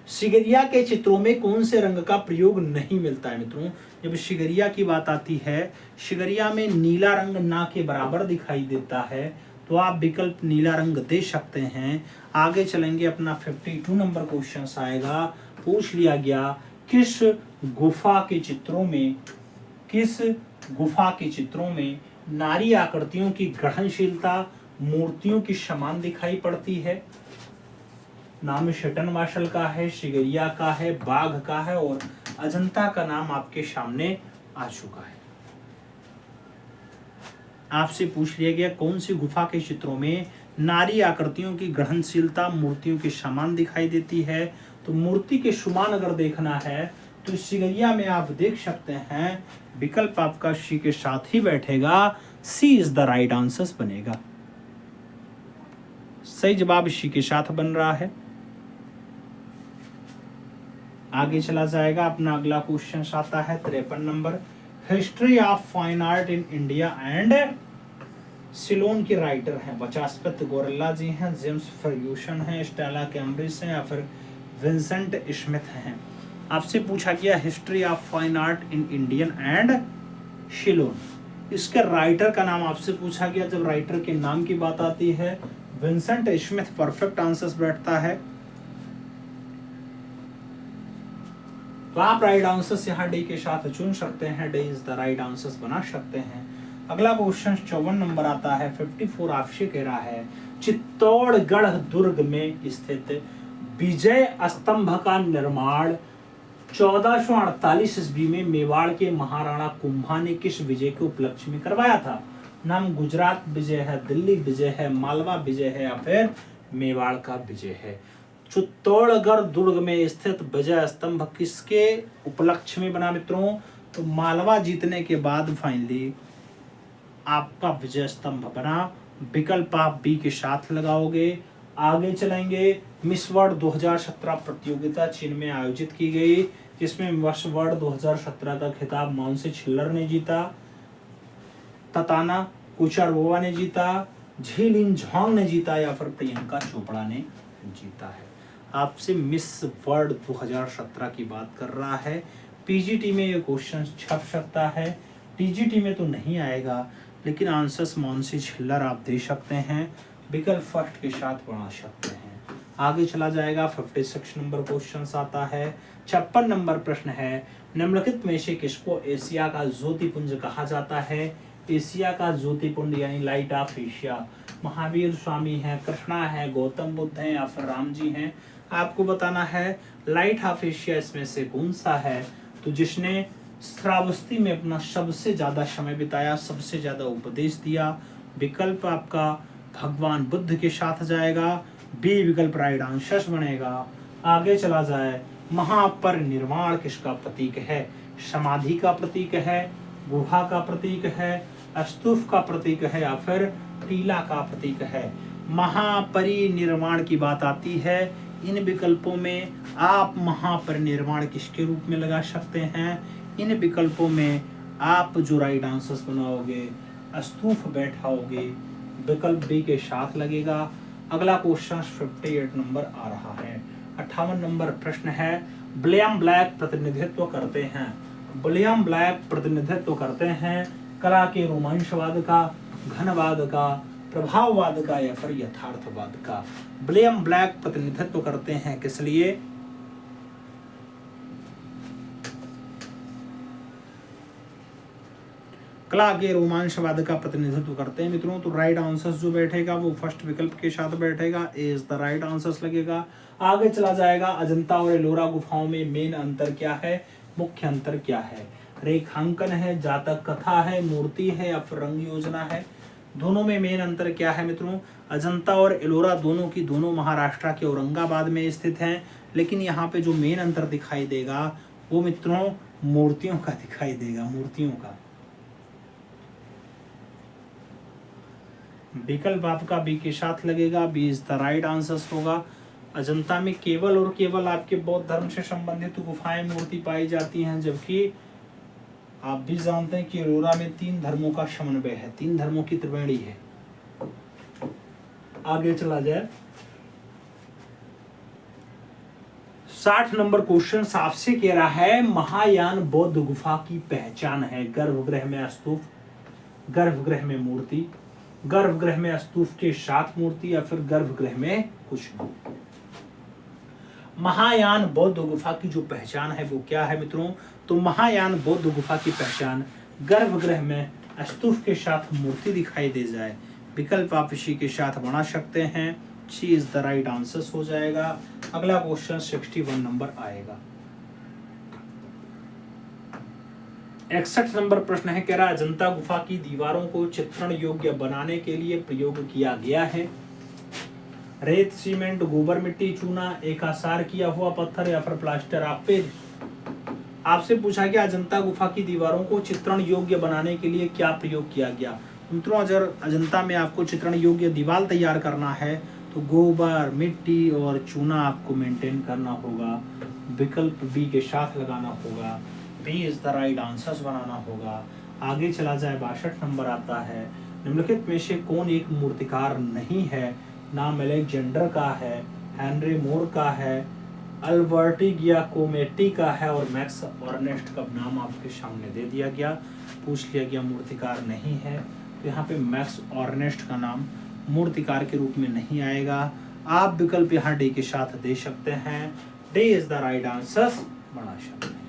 Speaker 1: सिगरिया के चित्रों में कौन से रंग का प्रयोग नहीं मिलता है मित्रों? जब सिगरिया की बात आती है, सिगरिया में नीला रंग ना के बराबर दिखाई देता है, तो आप विकल्प नीला रंग दे सकते हैं। आगे चलेंगे, अपना 52 नंबर क्वेश्चन आएगा। पूछ लिया गया किस गुफा के चित्रों में नारी आकृतियों की गठनशीलता मूर्तियों की समान दिखाई पड़ती है? नाम शटन मार्शल का है, सिगरिया का है, बाघ का है और अजंता का नाम आपके सामने आ चुका है। आपसे पूछ लिया गया कौन सी गुफा के चित्रों में नारी आकृतियों की ग्रहणशीलता मूर्तियों के समान दिखाई देती है? तो मूर्ति के समान अगर देखना है तो सिगरिया में आप देख सकते हैं। विकल्प आपका सी के साथ ही बैठेगा। सी इज द राइट आंसर बनेगा। सही जवाब सी के साथ बन रहा है। आगे चला जाएगा, अपना अगला क्वेश्चन आता है 53 number. History of fine art in India and Ceylon के राइटर हैं? बचास्पत गोरेला जी हैं, जेम्स फर्ग्यूसन हैं, स्टेला कैम्ब्रिज हैं या फिर विंसेंट स्मिथ हैं? आपसे पूछा गया history of fine art in Indian and Ceylon, इसके राइटर का नाम आपसे पूछा गया। जब राइटर के नाम की बात आती है विंसेंट स्मिथ परफेक्ट आंसर बैठता है। तो आप राइट आंसर यहाँ डी के साथ चुन सकते हैं। D is the right answer बना सकते हैं। अगला क्वेश्चन 54 नंबर आता है। 54 आपसे कह रहा है चित्तौड़गढ़ दुर्ग में स्थित विजय स्तंभ का निर्माण 1448 ईस्वी में मेवाड़ के महाराणा कुंभा ने किस विजय के उपलक्ष्य में करवाया था? नाम गुजरात विजय है, दिल्ली विजय है, मालवा विजय है या फिर मेवाड़ का विजय है? चित्तौड़गढ़ दुर्ग में स्थित विजय स्तंभ किसके उपलक्ष्य में बना मित्रों? तो मालवा जीतने के बाद फाइनली आपका विजय स्तंभ बना। विकल्प आप बी के साथ लगाओगे। आगे चलेंगे, मिस वर्ल्ड 2017 प्रतियोगिता चीन में आयोजित की गई, जिसमें मिस वर्ल्ड 2017 का खिताब मानसी छिल्लर ने जीता, तताना कुचारवोवा ने जीता, झीलिन झोंग ने जीता या फिर प्रियंका चोपड़ा ने जीता है। आपसे मिस वर्ल्ड 2017 की बात कर रहा है। पीजीटी में ये क्वेश्चन छप सकता है, टीजीटी में तो नहीं आएगा, लेकिन आंसर्स मानसी छिल्लर आप दे सकते हैं। विकल्प फर्स्ट के साथ बना सकते हैं। आगे चला जाएगा। 56 नंबर क्वेश्चन आता है। 56 नंबर प्रश्न है, निम्नलिखित में से किसको एशिया का ज्योतिपुंज कहा जाता है? एशिया का ज्योतिपुंज यानी light of Asia Mahavir Swami है, कृष्णा है, गौतम बुद्ध है या फिर राम जी हैं? आपको बताना है लाइट ऑफ एशिया इसमें से कौन सा है। तो जिसने श्रावस्ती में अपना सबसे ज्यादा समय बिताया, सबसे ज्यादा उपदेश दिया, विकल्प आपका भगवान बुद्ध के साथ जाएगा। बी विकल्प राइट आंसर बनेगा। आगे चला जाए, महापरिनिर्वाण किसका प्रतीक है? समाधि का प्रतीक है, गुहा का प्रतीक है, स्तूप का प्रतीक है या फिर टीला का प्रतीक है? महापरिनिर्वाण की बात आती है, इन विकल्पों में आप महापरिनिर्वाण किसके रूप में लगा सकते हैं? इन विकल्पों में आप जो राइट आंसर्स बनाओगे स्तूप बैठाओगे, विकल्प बी के साथ लगेगा। अगला क्वेश्चन 58 नंबर आ रहा है। 58 नंबर प्रश्न है, विलियम ब्लैक प्रतिनिधित्व करते हैं, विलियम ब्लैक प्रतिनिधित्व करते हैं कला के रोमांचवाद का, घनवाद का, प्रभाववाद का या फिर यथार्थवाद का? विलियम ब्लैक प्रतिनिधित्व करते हैं किस लिए? कला के रोमांचवाद का प्रतिनिधित्व करते हैं मित्रों। तो राइट आंसर्स जो बैठेगा वो फर्स्ट विकल्प के साथ बैठेगा, ए इज द राइट आंसर्स लगेगा। आगे चला जाएगा, अजंता और एलोरा गुफाओं में मेन अंतर क्या है, मुख्य अंतर क्या है? रेखांकन है, जातक कथा है, मूर्ति है या फिर रंग योजना है? दोनों में मेन अंतर क्या है मित्रों? अजंता और एलोरा दोनों की दोनों महाराष्ट्र के औरंगाबाद में स्थित हैं, लेकिन यहाँ पे जो मेन अंतर दिखाई देगा वो मित्रों मूर्तियों का दिखाई देगा, मूर्तियों का। विकल्प आपका बी के साथ लगेगा, B is the right answer होगा। अजंता में केवल और केवल आपके बौद्ध धर्म से संबंधित गुफाएं मूर्ति पाई जाती हैं, जबकि आप भी जानते हैं कि एलोरा में 3 धर्मों का समन्वय है, 3 धर्मों की त्रिवेणी है। आगे चला जाए, 60 नंबर क्वेश्चन आपसे कह रहा है, महायान बौद्ध गुफा की पहचान है। गर्भगृह में स्तूप, गर्भगृह में मूर्ति, गर्भगृह में स्तूप के साथ मूर्ति या फिर गर्भगृह में कुछ नहीं। महायान बौद्ध गुफा की जो पहचान है वो क्या है मित्रों? तो महायान बौद्ध गुफा की पहचान गर्भगृह में स्तूप के साथ मूर्ति दिखाई दे जाए, विकल्प आप इसी के साथ बना सकते हैं, सी इज द राइट आंसर हो जाएगा। अगला क्वेश्चन 61 नंबर आएगा। 61 नंबर प्रश्न है, कह रहा अजंता गुफा की दीवारों को चित्रण योग्य बनाने के लिए प्रयोग किया गया है। रेत, सीमेंट, गोबर, मिट्टी, चूना, एक आसार किया हुआ पत्थर या फिर प्लास्टर ऑफ पेरिस? आपसे पूछा गया अजंता गुफा की दीवारों को चित्रण योग्य बनाने के लिए क्या प्रयोग किया गया। मित्रों अगर अजंता में आपको चित्रण योग्य दीवार तैयार करना है तो गोबर, मिट्टी और चूना आपको मेंटेन करना होगा, विकल्प बी के साथ लगाना होगा, B is the right answer बनाना होगा। आगे चला जाए, 62 नंबर आता है, निम्नलिखित में से कौन एक मूर्तिकार नहीं है? नाम अलेक्जेंडर का है, हेनरी मोर का है, अल्बर्टी गियाकोमेटी का है और मैक्स ऑर्नेस्ट का नाम आपके सामने दे दिया गया, पूछ लिया गया मूर्तिकार नहीं है, तो यहाँ पे मैक्स ऑर्नेस्ट का नाम मूर्तिकार के रूप में नहीं आएगा। आप विकल्प यहाँ डी के साथ दे सकते हैं, D is the right answer बना सकते हैं।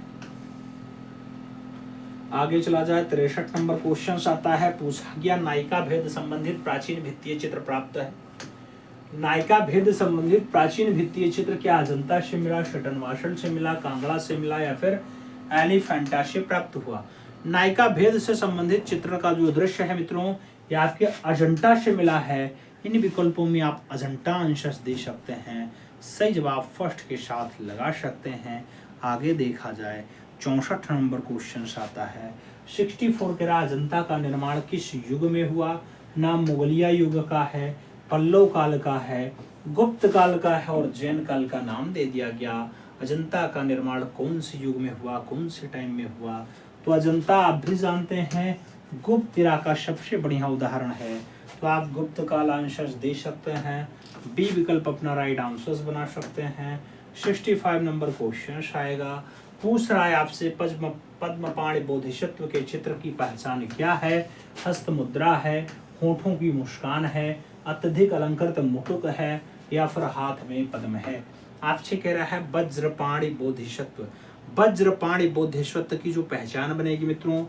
Speaker 1: आगे चला जाए, 63 नंबर क्वेश्चन आता है, पूछा गया नायिका भेद संबंधित प्राचीन भित्तीय चित्र प्राप्त है। नायिका भेद संबंधित प्राचीन भित्तीय चित्र क्या अजंता से मिला, शटनवासल से मिला, कांगड़ा से मिला या फिर एलिफेंटा से प्राप्त हुआ? नायिका भेद से संबंधित चित्र का जो दृश्य है मित्रों ये आपके अजंता से मिला है। इन विकल्पों में आप अजंता आंसर दे सकते हैं, सही जवाब फर्स्ट के साथ लगा सकते हैं। आगे देखा जाए, 64 नंबर क्वेश्चन आता है, 64 के अजंता का निर्माण किस युग में हुआ? नाम मुगलिया युग का है, पल्लव काल का है, गुप्त काल का है और जैन काल का नाम दे दिया गया। अजंता का निर्माण कौन से युग में हुआ, कौन से टाइम में हुआ? तो अजंता आप भी जानते हैं गुप्त इरा का सबसे बढ़िया उदाहरण है, तो आप गुप्त काल आंसर दे सकते हैं, बी विकल्प अपना राइट आंसर बना सकते हैं। 65 नंबर क्वेश्चन आएगा, पूछ रहा है आपसे पद्मपाणि बोधिसत्व के चित्र की पहचान क्या है? हस्त मुद्रा है, होठों की मुस्कान है, अत्यधिक अलंकृत मुकुट है, या फिर हाथ में पद्म है। आपसे कह रहा है वज्रपाणि बोधिसत्व। वज्रपाणि बोधिसत्व की जो पहचान बनेगी मित्रों,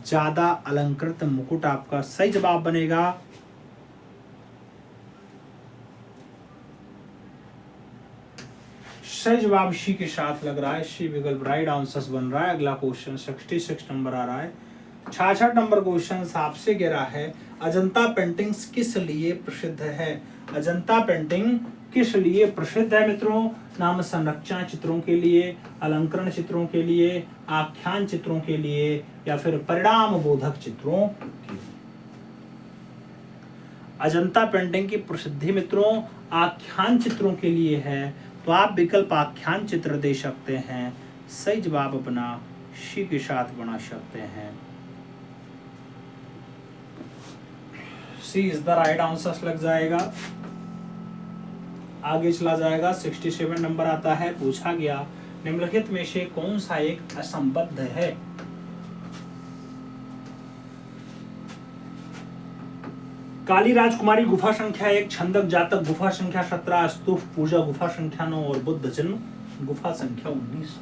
Speaker 1: ज्यादा अलंकृत मुकुट आपका सही जवाब बनेगा। सही जवाब सी के साथ लग रहा है, सी विकल्प राइट आंसर बन रहा है। अगला क्वेश्चन 66 नंबर आ रहा है। 66 नंबर क्वेश्चन आपसे कह रहा है अजंता पेंटिंग्स किस लिए प्रसिद्ध है। अजंता पेंटिंग किस लिए प्रसिद्ध है मित्रों? नाम संरचना चित्रों के लिए, अलंकरण चित्रों के लिए, आख्यान चित्रों के लिए, या फिर परिणाम बोधक चित्रों के लिए। अजंता पेंटिंग की प्रसिद्धि मित्रों आख्यान चित्रों के लिए है, तो आप विकल्प आख्यान चित्र दे सकते हैं। सही जवाब अपना सी के साथ बना सकते हैं। सी इज द राइट आंसर लग जाएगा। आगे चला जाएगा। 67 नंबर आता है। पूछा गया निम्नलिखित में से कौन सा एक असंबद्ध है। काली राजकुमारी गुफा संख्या 1, छंदक जातक गुफा संख्या 17, स्तूप पूजा गुफा संख्या 9 और बुद्ध जन्म गुफा संख्या 19।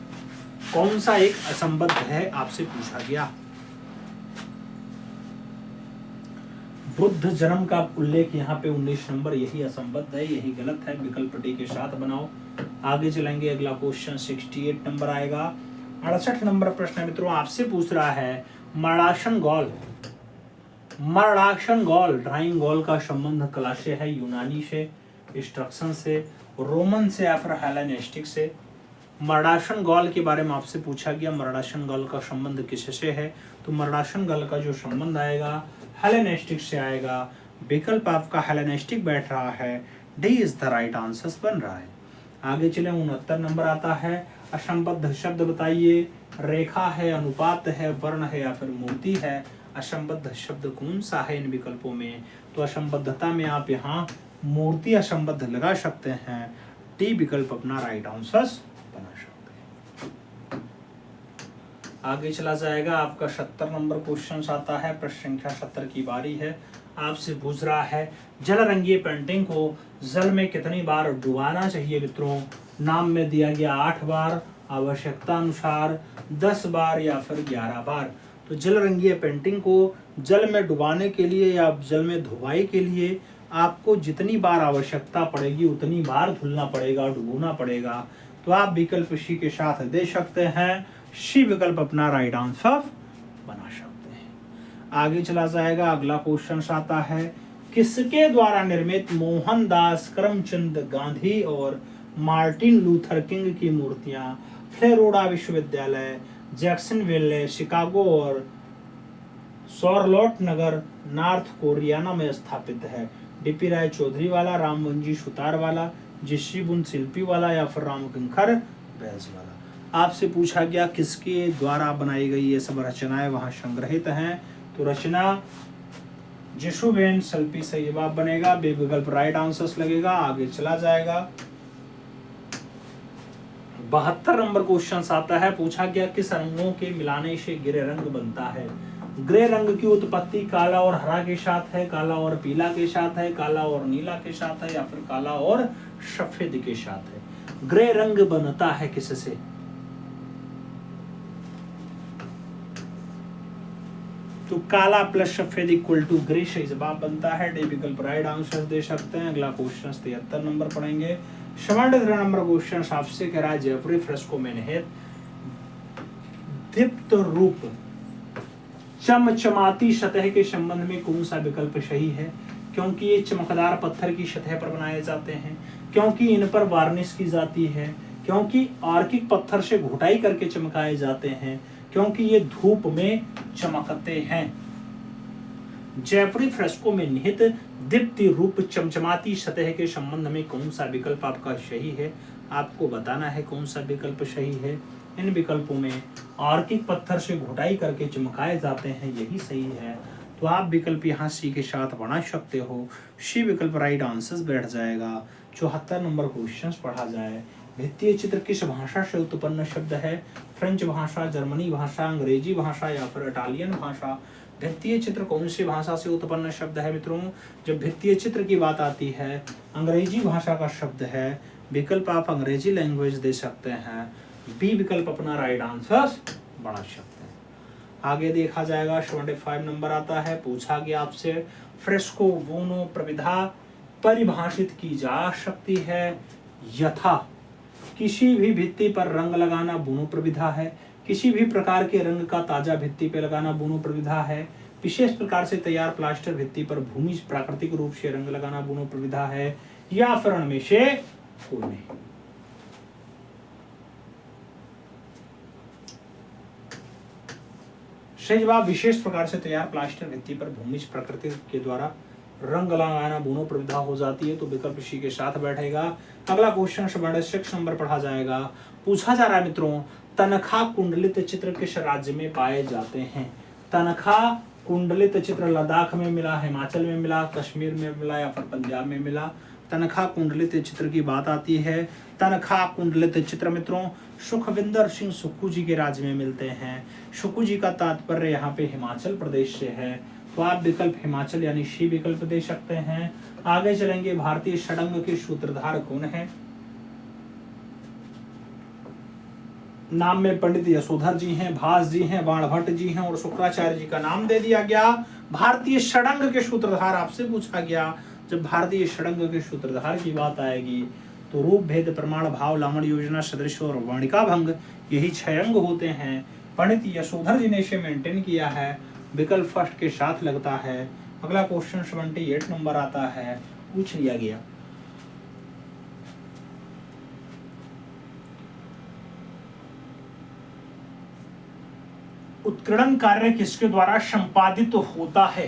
Speaker 1: कौन सा एक असंबद्ध है आपसे पूछा गया। बुद्ध जन्म का उल्लेख यहाँ पे 19 नंबर, यही असंबद्ध है, यही गलत है। विकल्प डी के साथ बनाओ। आगे चलेंगे। अगला क्वेश्चन 68 नंबर आएगा। 68 नंबर प्रश्न मित्रों आपसे पूछ रहा है मर्डासन गॉल। मर्डासन गॉल ड्राइंग गॉल का संबंध कला से है, यूनानी से, इंस्ट्रक्शन से, रोमन से या फिर हेलेनिस्टिक से। मर्डासन गॉल के बारे में आपसे पूछा गया मर्डासन गॉल का संबंध किससे है, तो मर्डासन गॉल का जो संबंध आएगा हेलेनिस्टिक से आएगा। विकल्प आपका हेलेनिस्टिक बैठ रहा है, D is the right answer बन रहा है। आगे चले। 69 नंबर आता है। असंबद्ध शब्द बताइए। रेखा है, अनुपात है, वर्ण है या फिर मूर्ति है। असंबद्ध शब्द कौन सा है इन विकल्पों में, तो असंबद्धता में आप यहाँ मूर्ति असंबद्ध लगा सकते हैं। डी विकल्प अपना राइट आंसर बना सकते हैं। आगे चला जाएगा। आपका 70 नंबर क्वेश्चन आता है। प्रश्न संख्या 70 की बारी है। आपसे पूछ रहा है जल रंगीय पेंटिंग को जल में कितनी बार डुबाना चाहिए मित्रों। नाम में दिया गया 8 बार, आवश्यकता अनुसार 10 बार या फिर 11 बार। तो जल रंगीय पेंटिंग को जल में डुबाने के लिए या जल में धुबाई के लिए आपको जितनी बार आवश्यकता पड़ेगी उतनी बार धुलना पड़ेगा, डुबोना पड़ेगा। तो आप विकल्प सी के साथ दे सकते हैं। सी विकल्प अपना राइट आंसर बना सकते हैं। आगे चला जाएगा। अगला क्वेश्चन आता है किसके द्वारा निर्मित मोहनदास करमचंद गांधी और मार्टिन लूथर किंग की मूर्तियां फ्लोरिडा विश्वविद्यालय, जैक्सनविल, शिकागो और शॉर्लोट नगर, नॉर्थ कोरियाना में स्थापित है। डीपी राय चौधरी वाला, रामवंजी सुतार वाला, जिशी बुन शिल्पी वाला या फिर रामकिंकर बैस वाला। आपसे पूछा गया किसके द्वारा बनाई गई ये सब रचनाएं वहां संग्रहित हैं, तो रचना जिशुबेन शिल्पी सही जवाब बनेगा। बे विकल्प राइट आंसर लगेगा। आगे चला जाएगा। 72 नंबर क्वेश्चन आता है। पूछा गया किस रंगों के मिलाने से ग्रे रंग बनता है। ग्रे रंग की उत्पत्ति काला और हरा के साथ है, काला और पीला के साथ है, काला और नीला के साथ है या फिर काला और सफेद के साथ है। ग्रे रंग बनता है किससे, तो काला प्लस सफेद इक्वल टू ग्रे सही जवाब बनता है। डी विकल्प राइट आंसर दे सकते हैं। अगला क्वेश्चन 73 नंबर पढ़ेंगे। 73 नंबर क्वेश्चन आपसे कह रहा है जेफरी फ्रेस्को में निहित दीप्त रूप चमचमाती सतह के संबंध में कौन सा विकल्प सही है। क्योंकि ये चमकदार पत्थर की सतह पर बनाए जाते हैं, क्योंकि इन पर वार्निश की जाती है, क्योंकि आर्किक पत्थर से घुटाई करके चमकाए जाते हैं, क्योंकि ये धूप में चमकते हैं। जेफरी फ्रेस्को में निहित दीप्ति रूप चमचमाती सतह के संबंध में कौन सा विकल्प आपका सही है, आपको बताना है कौन सा विकल्प सही है। इन विकल्पों में आर्किक पत्थर से घुटाई करके चमकाए जाते हैं, यही सही है। तो आप विकल्प यहाँ सी के साथ बना सकते हो। सी विकल्प राइट आंसर बैठ जाएगा। 74 नंबर क्वेश्चन पढ़ा जाए। भित्तीय चित्र किस भाषा से उत्पन्न शब्द है। फ्रेंच भाषा, जर्मनी भाषा, अंग्रेजी भाषा या फिर इटालियन भाषा। भित्तीय चित्र कौन सी भाषा से उत्पन्न शब्द है मित्रों? जब भित्तीय चित्र की बात आती है अंग्रेजी भाषा का शब्द है। विकल्प आप अंग्रेजी लैंग्वेज दे सकते हैं। बी विकल्प अपना राइट आंसर बना सकते हैं। आगे देखा जाएगा 75 नंबर आता है। पूछा गया आपसे फ्रेस्को बोनो प्रविधा परिभाषित की जा सकती है यथा किसी भी भित्ति पर रंग लगाना बोनो प्रविधा है, किसी भी प्रकार के रंग का ताजा भित्ति पे लगाना बोनो प्रविधा है, विशेष प्रकार से तैयार प्लास्टर भित्ति पर भूमि प्राकृतिक रूप से रंग लगाना बोनो प्रविधा है, या फिर उनमें से कोई नहीं। सही जवाब विशेष प्रकार से तैयार प्लास्टर भित्ति पर भूमि प्रकृति के द्वारा रंग लगाना बोनो प्रविधा हो जाती है, तो विकल्प सी के साथ बैठेगा। अगला क्वेश्चन 6 नंबर पढ़ा जाएगा। पूछा जा रहा है मित्रों तनखा कुंडलित चित्र किस राज्य में पाए जाते हैं? तनखा कुंडलित चित्र लद्दाख में मिला, हिमाचल में मिला, कश्मीर में मिला या फिर पंजाब में मिला? तनखा कुंडलित चित्र की बात आती है। तनखा कुंडलित चित्र मित्रों सुखविंदर सिंह सुक्खू जी के राज्य में मिलते हैं। सुक्खू जी का तात्पर्य यहाँ पे हिमाचल प्रदेश से है, तो आप विकल्प हिमाचल यानी सी विकल्प दे सकते हैं। आगे चलेंगे भारतीय षडंग के सूत्रधार कौन है? नाम में पंडित यशोधर जी हैं, भास जी हैं, बाणभट्ट जी हैं और शुक्राचार्य जी का नाम दे दिया गया। भारतीय षडंग के सूत्रधार आपसे पूछा गया। जब भारतीय षडंग के सूत्रधार की बात आएगी तो रूप भेद प्रमाण भाव लावण्य योजना सदृश और वाणिका भंग यही 6 अंग होते हैं। पंडित यशोधर जी ने इसे मेंटेन किया है, विकल्प फर्स्ट के साथ लगता है। अगला क्वेश्चन 78 नंबर आता है, पूछ लिया गया उत्कीर्णन कार्य किसके द्वारा संपादित होता है?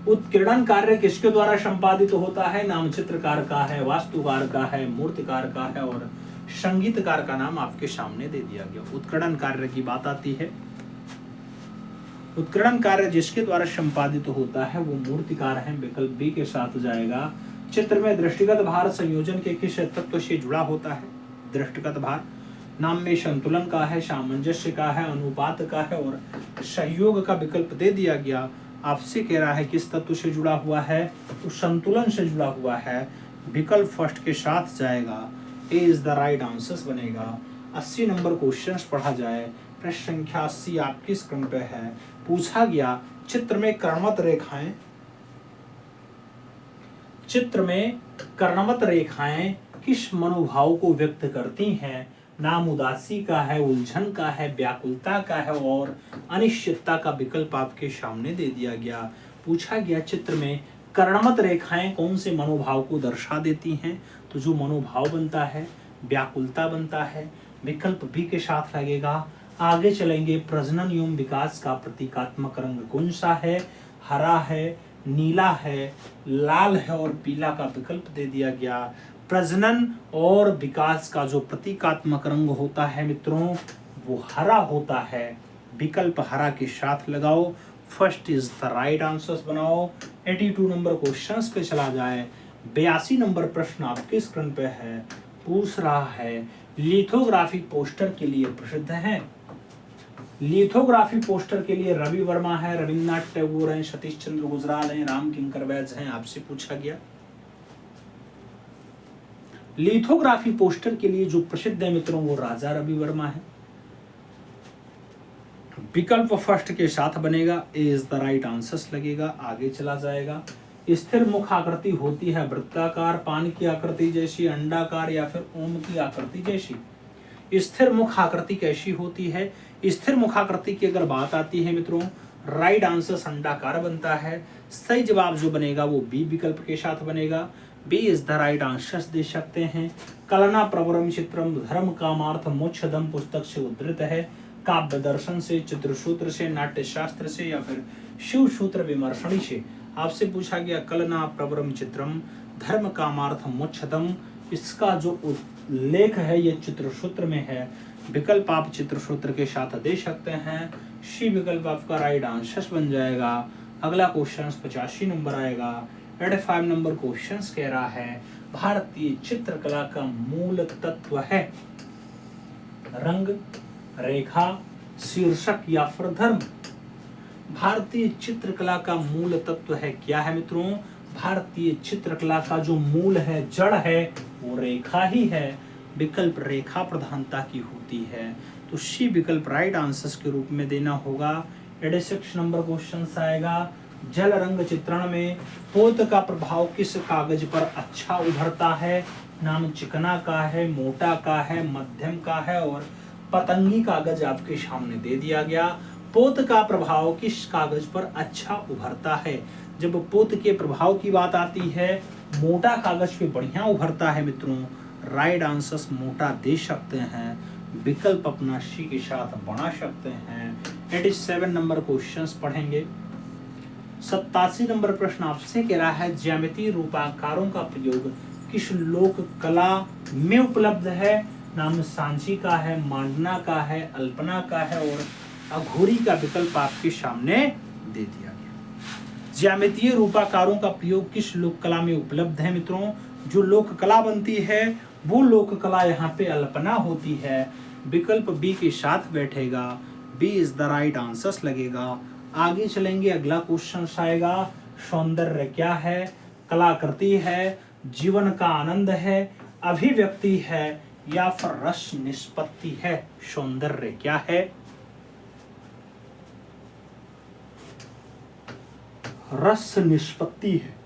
Speaker 1: उत्कीर्णन कार्य किसके द्वारा संपादित होता है? नाम चित्रकार का है, वास्तुकार का है, मूर्तिकार का है और संगीतकार का नाम आपके सामने दे दिया गया। उत्कीर्णन कार्य की बात आती है। उत्कीर्णन कार्य जिसके द्वारा संपादित होता है वो मूर्तिकार है, विकल्प बी के साथ जाएगा। चित्र में दृष्टिगत भार संयोजन के किस तत्व से जुड़ा होता है? दृष्टिगत भार नाम में संतुलन का है, सामंजस्य का है, अनुपात का है और सहयोग का विकल्प दे दिया गया। आपसे कह रहा है किस तत्व से जुड़ा हुआ है? तो संतुलन से जुड़ा हुआ है, विकल्प फर्स्ट के साथ जाएगा। ए इज द राइट आंसर बनेगा। 80 नंबर क्वेश्चन पढ़ा जाए। प्रश्न संख्या 80 आपकी स्क्रीन पे है। पूछा गया चित्र में कर्णवत रेखाएं किस मनोभाव को व्यक्त करती हैं? नाम उदासी का है, उलझन का है, व्याकुलता का है और अनिश्चितता का विकल्प आपके सामने दे दिया गया। पूछा गया चित्र में कर्णवत रेखाएं कौन से मनोभाव को दर्शा देती हैं? तो जो मनोभाव बनता है व्याकुलता बनता है, विकल्प बी के साथ लगेगा। आगे चलेंगे प्रजनन एवं विकास का प्रतीकात्मक रंग कौन सा है? हरा है, नीला है, लाल है और पीला का विकल्प दे दिया गया। प्रजनन और विकास का जो प्रतीकात्मक रंग होता है मित्रों वो हरा होता है, विकल्प हरा के साथ लगाओ। First is the right answer बनाओ। 82 नंबर क्वेश्चंस पे चला जाए। 82 नंबर प्रश्न आपके स्क्रीन पे है। पूछ रहा है लिथोग्राफी पोस्टर के लिए प्रसिद्ध है। लिथोग्राफी पोस्टर के लिए रवि वर्मा है, रविन्द्रनाथ टैगोर हैं, सतीश चंद्र गुजराल हैं, राम किंकर वैद्य हैं। आपसे पूछा गया लिथोग्राफी पोस्टर के लिए जो प्रसिद्ध है मित्रों वो राजा रवि वर्मा है, विकल्प फर्स्ट के साथ बनेगा। ए इज द राइट आंसर लगेगा। आगे चला जाएगा। स्थिर मुख आकृति होती है वृत्ताकार, पान की आकृति जैसी, अंडाकार या फिर ओम की आकृति जैसी। स्थिर मुख आकृति कैसी होती है? स्थिर मुख आकृति की अगर बात आती है मित्रों राइट आंसर अंडाकार बनता है। सही जवाब जो बनेगा वो बी विकल्प के साथ बनेगा। B is the right answer दे सकते हैं। कलना प्रवरम चित्रम धर्म कामार्थ मोक्षदम पुस्तक से उद्धृत है। काव्य दर्शन से, चित्रसूत्र से, नाट्य शास्त्र से या फिर शिव सूत्र विमर्शनी से। आपसे पूछा गया कलना प्रवरम चित्रम धर्म कामार्थ मोक्षदम, इसका जो उल्लेख है ये चित्रसूत्र में है, विकल्प आप चित्रसूत्र के साथ दे सकते हैं। सी विकल्प आपका राइट आंसर बन जाएगा। अगला क्वेश्चन 85 नंबर आएगा। 85 नंबर क्वेश्चन कह रहा है भारतीय चित्रकला का मूल तत्व है रंग, रेखा, शीर्षक या फिर धर्म। भारतीय चित्रकला का मूल तत्व है क्या है मित्रों? भारतीय चित्रकला का जो मूल है, जड़ है, वो रेखा ही है। विकल्प रेखा प्रधानता की होती है, तो सी विकल्प राइट आंसर्स के रूप में देना होगा। 86 नंबर क्वेश्चन आएगा, जल रंग चित्रण में पोत का प्रभाव किस कागज पर अच्छा उभरता है? नाम चिकना का है, मोटा का है, मध्यम का है और पतंगी कागज आपके सामने दे दिया गया। पोत का प्रभाव किस कागज पर अच्छा उभरता है? जब पोत के प्रभाव की बात आती है, मोटा कागज पे बढ़िया उभरता है मित्रों। राइट आंसर्स मोटा दे सकते हैं, विकल्प अपना सी के साथ बना सकते हैं। 87 नंबर क्वेश्चंस पढ़ेंगे। 87 नंबर प्रश्न आपसे कह रहा है, ज्यामितीय रूपाकारों का प्रयोग किस लोक कला में उपलब्ध है? नाम सांची का है, मांडना का है, अल्पना का है और अघोरी का विकल्प आपके सामने दे दिया गया। ज्यामितीय रूपाकारों का प्रयोग किस लोक कला में उपलब्ध है मित्रों? जो लोक कला बनती है वो लोक कला यहाँ पे अल्पना होती है। विकल्प बी के साथ बैठेगा, B is the right answer लगेगा। आगे चलेंगे, अगला क्वेश्चन आएगा, सौंदर्य क्या है? कलाकृति है, जीवन का आनंद है, अभिव्यक्ति है या फिर रस निष्पत्ति है? सौंदर्य क्या है? रस निष्पत्ति है।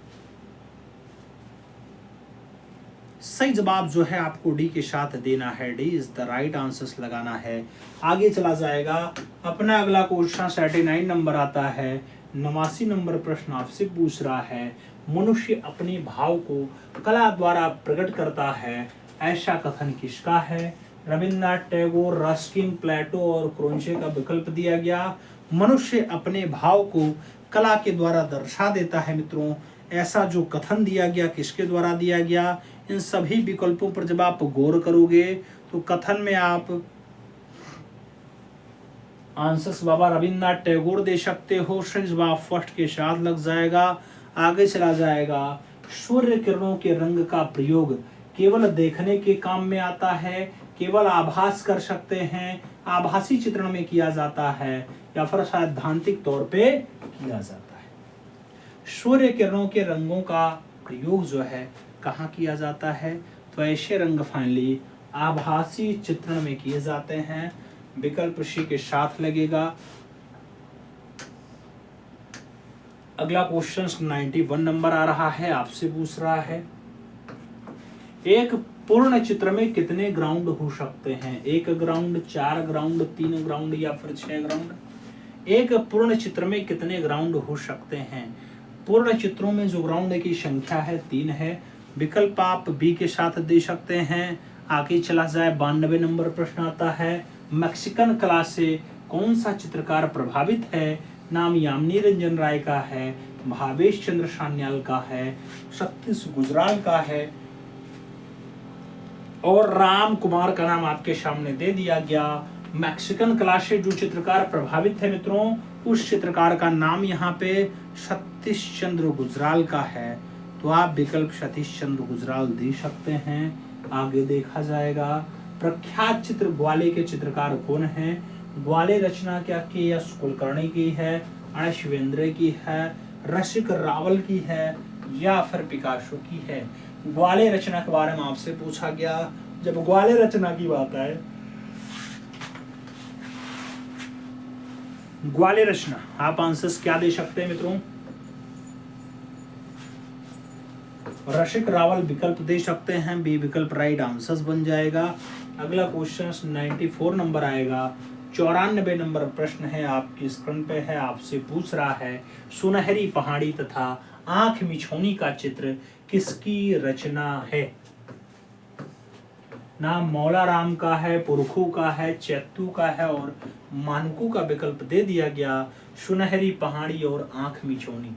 Speaker 1: सही जवाब जो है आपको डी के साथ देना है, D is the right answer लगाना है। आगे चला जाएगा, अपना अगला क्वेश्चन 79 नंबर आता है। 89 नंबर प्रश्न आपसे पूछ रहा है, मनुष्य अपने भाव को कला द्वारा प्रकट करता है, ऐसा कथन किसका है? रविन्द्रनाथ टैगोर, रस्किन, प्लेटो और क्रोंचे का विकल्प दिया गया। मनुष्य अपने भाव को कला के द्वारा दर्शा देता है मित्रों, ऐसा जो कथन दिया गया किसके द्वारा दिया गया? इन सभी विकल्पों पर जब आप गौर करोगे तो कथन में आप आंसर्स बाबा रविन्द्रनाथ टैगोर दे सकते हो, सही जवाब फर्स्ट के साथ लग जाएगा। आगे चला जाएगा, सूर्य किरणों के रंग का प्रयोग केवल देखने के काम में आता है, केवल आभास कर सकते हैं, आभासी चित्रण में किया जाता है या फिर सैद्धांतिक तौर पे किया जाता है? सूर्य किरणों के रंगों का प्रयोग जो है कहाँ किया जाता है? तो ऐसे रंग फाइनली आभासी चित्रण में किए जाते हैं, विकल्प सी के साथ लगेगा। अगला क्वेश्चन 91 नंबर आ रहा है, आपसे पूछ रहा है, एक पूर्ण चित्र में कितने ग्राउंड हो सकते हैं? 1 ग्राउंड, 4 ग्राउंड, 3 ग्राउंड या फिर 6 ग्राउंड? एक पूर्ण चित्र में कितने ग्राउंड हो सकते हैं? पूर्ण चित्रों में जो ग्राउंड की संख्या है 3 है, विकल्प आप बी के साथ दे सकते हैं। आगे चला जाए, 92 नंबर प्रश्न आता है, मैक्सिकन कला से कौन सा चित्रकार प्रभावित है? नाम यामिनी रंजन राय का है, भावेश चंद्र सान्याल का है, सतीश गुजराल का है और राम कुमार का नाम आपके सामने दे दिया गया। मैक्सिकन कला से जो चित्रकार प्रभावित है मित्रों, उस चित्रकार का नाम यहाँ पे सतीश चंद्र गुजराल का है, तो आप विकल्प सतीश चंद्र गुजराल दे सकते हैं। आगे देखा जाएगा, प्रख्यात चित्र ग्वाले के चित्रकार कौन हैं? ग्वाले रचना क्या के एस कुलकर्णी की है, अणेश वेंद्रे की है, रसिक रावल की है या फिर पिकासो की है? ग्वाले रचना के बारे में आपसे पूछा गया। जब ग्वाले रचना की बात आए, ग्वाले रचना, आप आंसर्स क्या दे सकते हैं मित्रों? रसिक रावल विकल्प दे सकते हैं, बी विकल्प राइट आंसर्स बन जाएगा। अगला क्वेश्चन 94 नंबर आएगा। 94 नंबर प्रश्न है, आपकी स्क्रीन पे है, आपसे पूछ रहा है, सुनहरी पहाड़ी तथा आंख मिछौनी का चित्र किसकी रचना है? नाम मौला राम का है, पुरखू का है, चैतू का है और मानकू का विकल्प दे दिया गया। सुनहरी पहाड़ी और आंख मिछौनी,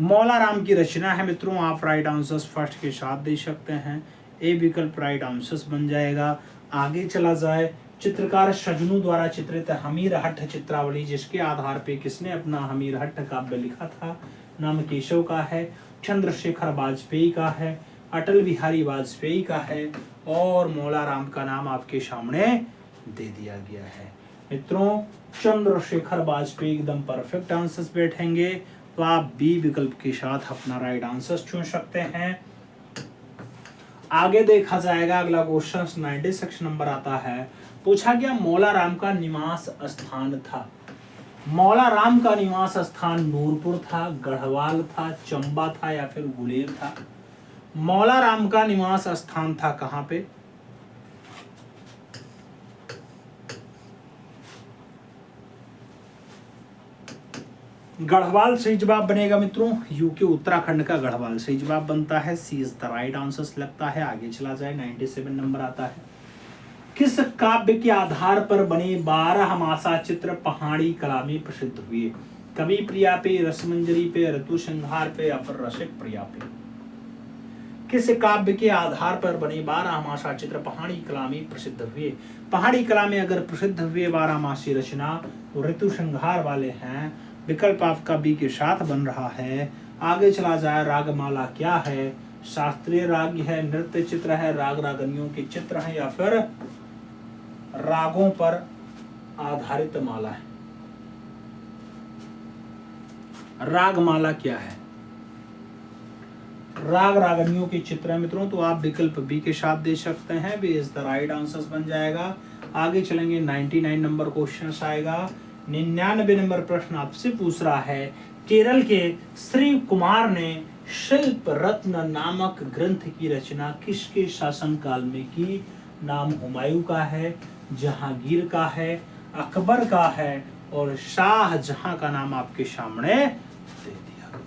Speaker 1: मौला राम की रचना है मित्रों। आप राइट आंसर्स फर्स्ट के साथ दे सकते हैं, ए विकल्प राइट आंसर्स बन जाएगा। आगे चला जाए, चित्रकार सजनू द्वारा चित्रित हमीरहट्ट चित्रावली, जिसके आधार पे किसने अपना हमीरहट्ट काव्य लिखा था? नाम केशव का है, चंद्रशेखर वाजपेयी का है, अटल बिहारी वाजपेयी का है और मौला राम का नाम आपके सामने दे दिया गया है। मित्रों, चंद्रशेखर वाजपेयी एकदम परफेक्ट आंसर्स बैठेंगे, तो आप बी विकल्प के साथ अपना राइट आंसर चुन सकते हैं। आगे देखा जाएगा अगला क्वेश्चन 96 नंबर आता है। पूछा गया मौला राम का निवास स्थान था। मौला राम का निवास स्थान नूरपुर था, गढ़वाल था, चंबा था या फिर गुलेर था। मौला राम का निवास स्थान था कहां पे? गढ़वाल सही जवाब बनेगा मित्रों। यूके उत्तराखंड का गढ़वाल सही जवाब बनता है। सी इज द राइट आंसर लगता है। आगे चला जाए 97 नंबर आता है। किस काव्य के आधार पर बने 12 हमासा चित्र पहाड़ी कला में प्रसिद्ध हुए? कवि प्रिया पे, रसमंजरी पे, ऋतु संहार पे या फिर रसिक प्रिया पे? किस काव्य के आधार पर बने 12 हमासा चित्र पहाड़ी कला में प्रसिद्ध हुए? पहाड़ी कला में अगर प्रसिद्ध हुए 12 हमासी रचना तो ऋतु संहार वाले हैं। विकल्प आपका बी के साथ बन रहा है। आगे चला जाए, रागमाला क्या है? शास्त्रीय राग है, नृत्य चित्र है, राग रागनियों के चित्र है या फिर रागों पर आधारित माला है? रागमाला क्या है? राग रागनियों के चित्र है मित्रों, तो आप विकल्प बी के साथ दे सकते हैं। B is the right answer बन जाएगा। आगे चलेंगे 99 नंबर क्वेश्चन आएगा। 99 नंबर प्रश्न आपसे पूछ रहा है, केरल के श्री कुमार ने शिल्प रत्न नामक ग्रंथ की रचना किसके शासनकाल में की? नाम हुमायूं का है, जहांगीर का है, अकबर का है और शाहजहां का नाम आपके सामने दे दिया।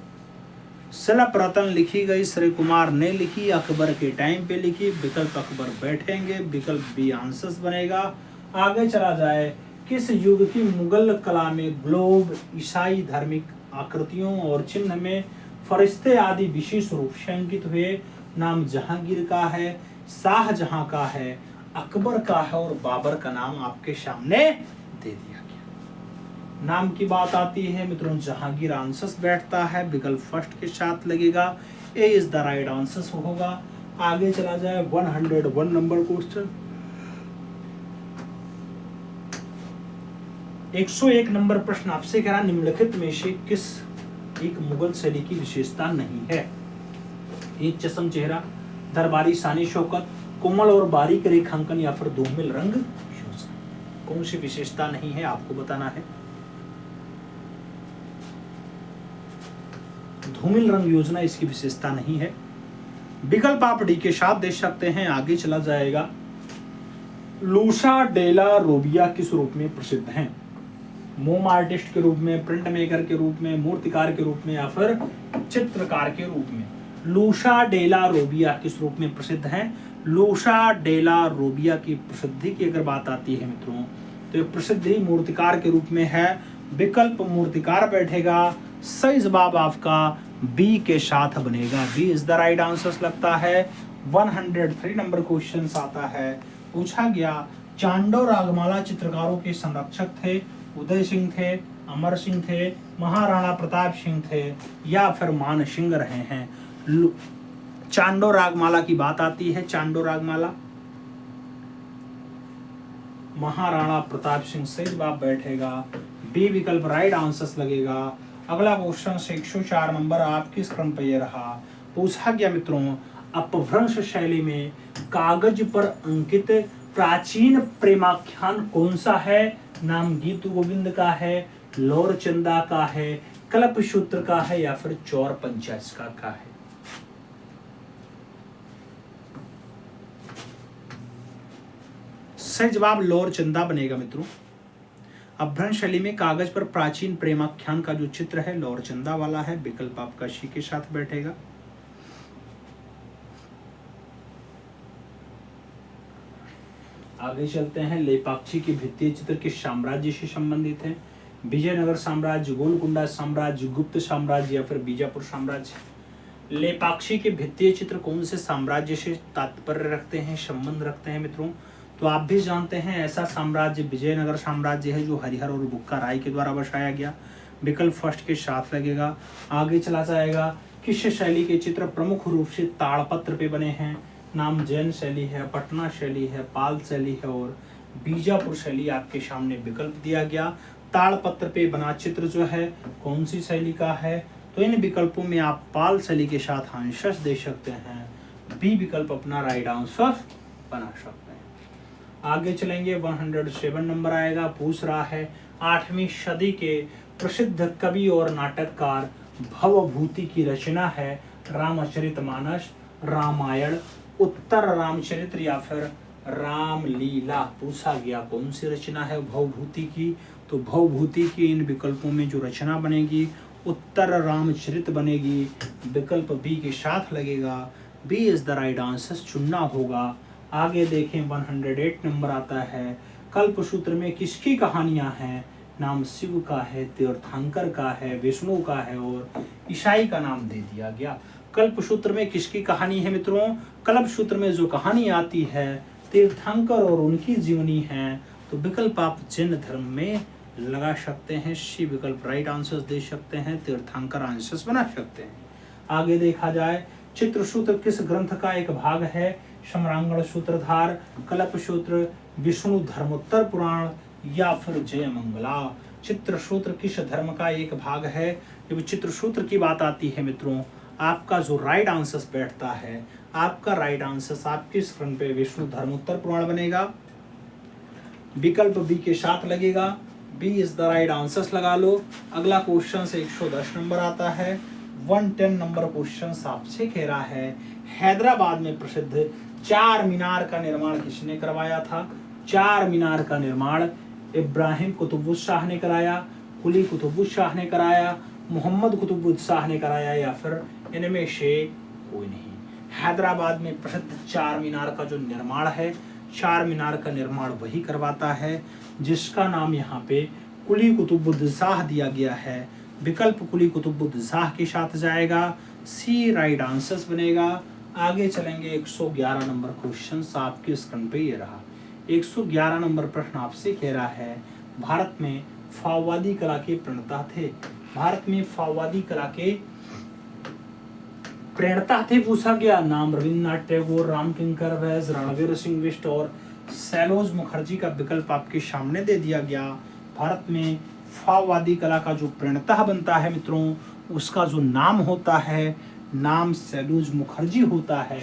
Speaker 1: शिल्प रत्न लिखी गई श्री कुमार ने लिखी, अकबर के टाइम पे लिखी। विकल्प अकबर बैठेंगे, विकल्प बी आंसर बनेगा। आगे चला जाए, किस युग की मुगल कला में ग्लोब, ईसाई धार्मिक आकृतियों और चिन्ह में फरिश्ते आदि विशेष रूप से अंकित हुए? नाम जहांगीर का है, शाहजहां का है, अकबर का है और बाबर का नाम आपके सामने दे दिया गया। नाम की बात आती है मित्रों, जहांगीर आंसर बैठता है, विकल्प फर्स्ट के साथ लगेगा। ए इज द राइट आंसर होगा। आगे चला जाए 101 नंबर क्वेश्चन। 101 नंबर प्रश्न आपसे कह रहा, निम्नलिखित में से किस एक मुगल शैली की विशेषता नहीं है? एक चश्म चेहरा, दरबारी शानी शौकत, कोमल और बारीक रेखांकन या फिर धूमिल रंग योजना। कौन सी विशेषता नहीं है आपको बताना है। धूमिल रंग योजना इसकी विशेषता नहीं है। विकल्प आप डी के साथ दे सकते हैं। आगे चला जाएगा, लूसा डेला रोबिया किस रूप में प्रसिद्ध हैं? मोम आर्टिस्ट के रूप में, प्रिंट मेकर के रूप में, मूर्तिकार के रूप में या फिर चित्रकार के रूप में? लूसा डेला रोबिया किस रूप में प्रसिद्ध हैं? लूसा डेला रोबिया की प्रसिद्धि की अगर बात आती है मित्रों, तो ये प्रसिद्धि मूर्तिकार के रूप में है। विकल्प मूर्तिकार बैठेगा। सही जवाब आपका बी के साथ बनेगा। B is the right answer लगता है। 103 नंबर क्वेश्चन आता है। पूछा गया, चांडो रागमाला चित्रकारों के संरक्षक थे? उदय सिंह थे, अमर सिंह थे, महाराणा प्रताप सिंह थे या फिर मान सिंह रहे हैं? चांडो रागमाला की बात आती है। चांडो रागमाला महाराणा प्रताप सिंह सही जवाब बैठेगा। बी विकल्प राइट आंसर लगेगा। अगला क्वेश्चन 104 नंबर आपके क्रम पर यह रहा। पूछा गया मित्रों, अपभ्रंश शैली में कागज पर अंकित प्राचीन प्रेमाख्यान कौन सा है? नाम गीत गोविंद का है, लोर चंदा का है, कल्प सूत्र का है या फिर चौर पंचायत का है? सही जवाब लोर चंदा बनेगा मित्रों। अपभ्रंश शैली में कागज पर प्राचीन प्रेमाख्यान का जो चित्र है लोर चंदा वाला है। विकल्प आपका सी के साथ बैठेगा। आगे चलते हैं, लेपाक्षी के भित्तीय चित्र किस साम्राज्य से संबंधित है? विजयनगर साम्राज्य, गोलकुंडा साम्राज्य, गुप्त साम्राज्य या फिर बीजापुर साम्राज्य? लेपाक्षी के भित्तीय चित्र कौन से साम्राज्य से तात्पर्य रखते हैं, संबंध रखते हैं मित्रों? तो आप भी जानते हैं ऐसा साम्राज्य विजयनगर साम्राज्य है जो हरिहर और बुक्का राय के द्वारा बसाया गया। विकल्प फर्स्ट के साथ लगेगा। आगे चला जाएगा, किस शैली के चित्र प्रमुख रूप से ताड़पत्र पे बने हैं? नाम जैन शैली है, पटना शैली है, पाल शैली है और बीजापुर शैली आपके सामने विकल्प दिया गया। ताड़पत्र पे बना चित्र जो है कौन सी शैली का है, तो इन विकल्पों में आप पाल शैली के साथ आंसर दे सकते हैं। बी विकल्प अपना राइट आंसर बना सकते हैं। आगे चलेंगे, 107 नंबर आएगा। पूछ रहा है 8वीं सदी के प्रसिद्ध कवि और नाटककार भवभूति की रचना है रामचरितमानस, रामायण, उत्तर रामचरित्र या फिर रामलीला। पूछा गया कौन सी रचना है भवभूति की, तो भवभूति की इन विकल्पों में जो रचना बनेगी उत्तर रामचरित बनेगी, विकल्प बी के साथ लगेगा। B is the right answer चुनना होगा। आगे देखें, 108 नंबर आता है। कल्पसूत्र में किसकी कहानियां हैं, नाम शिव का है, तीर्थंकर का है, विष्णु का है और ईसाई का नाम दे दिया गया। कल्पसूत्र में किसकी कहानी है मित्रों, कल्पसूत्र में जो कहानी आती है तीर्थंकर और उनकी जीवनी है, तो विकल्प आप जैन धर्म में लगा सकते हैं। सी विकल्प राइट आंसर दे सकते हैं, तीर्थंकर आंसर बना सकते हैं। आगे देखा जाए, चित्रसूत्र किस ग्रंथ का एक भाग है, सम्रांगण सूत्रधार, कल्पसूत्र, विष्णु धर्मोत्तर पुराण या फिर जय मंगला। चित्रसूत्र किस धर्म का एक भाग है। जब चित्रसूत्र की बात आती है मित्रों, आपका जो राइट आंसर बैठता है, आपका राइट आंसर आपके स्क्रीन पे विष्णु धर्मोत्तर पुराण बनेगा, विकल्प बी के साथ लगेगा। B is the right answer लगा लो। अगला क्वेश्चन से 110 नंबर आता है। 110 नंबर क्वेश्चन आपसे कह रहा है हैदराबाद में प्रसिद्ध चार मीनार का निर्माण किसने करवाया था। चार मीनार का निर्माण इब्राहिम कुतुबुद्दीन ने कराया, कुली कुतुबुद्दीन ने कराया, मोहम्मद कुतुबुद्दीन ने कराया या फिर इनमें से कोई नहीं। हैदराबाद में प्रसिद्ध चार मीनार का जो निर्माण है, चार मीनार का निर्माण वही करवाता है जिसका नाम यहाँ पे कुली कुतुबुद्दीन दिया गया है। विकल्प कुली कुतुबुद्दीन के साथ जाएगा, सी राइट आंसर बनेगा। आगे चलेंगे, 111 नंबर क्वेश्चन आपके स्क्रीन पे ये रहा। 111 नंबर प्रश्न आपसे कह रहा है भारत में फाववादी कला के प्रणेता थे। भारत में फाववादी कला के प्रणेता थे पूछा गया। नाम रविन्द्रनाथ टैगोर, रामकिंकर वैस, रणवीर सिंह बिष्ट और सैलोज मुखर्जी का विकल्प आपके सामने दे दिया गया। भारत में फाववादी कला का जो प्रणेता बनता है मित्रों, उसका जो नाम होता है, नाम सैलोज मुखर्जी होता है।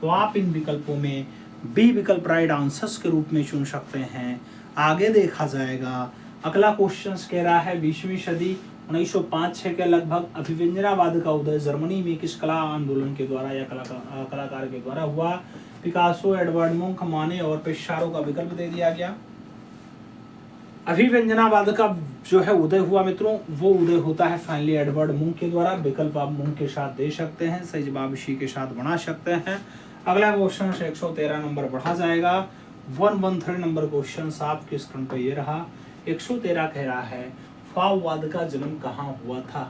Speaker 1: तो आप इन विकल्पों में बी विकल्प राइट आंसर्स के रूप में चुन सकते हैं। आगे देखा जाएगा, अगला क्वेश्चन कह रहा है 20वीं सदी 1905-6 के लगभग अभिव्यंजनावाद का उदय जर्मनी में किस कला आंदोलन के द्वारा या कलाकार के द्वारा हुआ। पिकासो, एडवर्ड मुंक, माने और पिसारो का विकल्प दे दिया गया। अभिव्यंजनावाद का जो है उदय हुआ मित्रों, वो उदय होता है फाइनली एडवर्ड मुंक के द्वारा। विकल्प आप मुंक के साथ दे सकते हैं, सही जवाब इसी के साथ बना सकते हैं। अगला क्वेश्चन से 113 नंबर बढ़ा जाएगा। 113 नंबर क्वेश्चन आपके स्क्रीन पर ये रहा। 113 कह रहा है फाववाद का जन्म कहाँ हुआ था।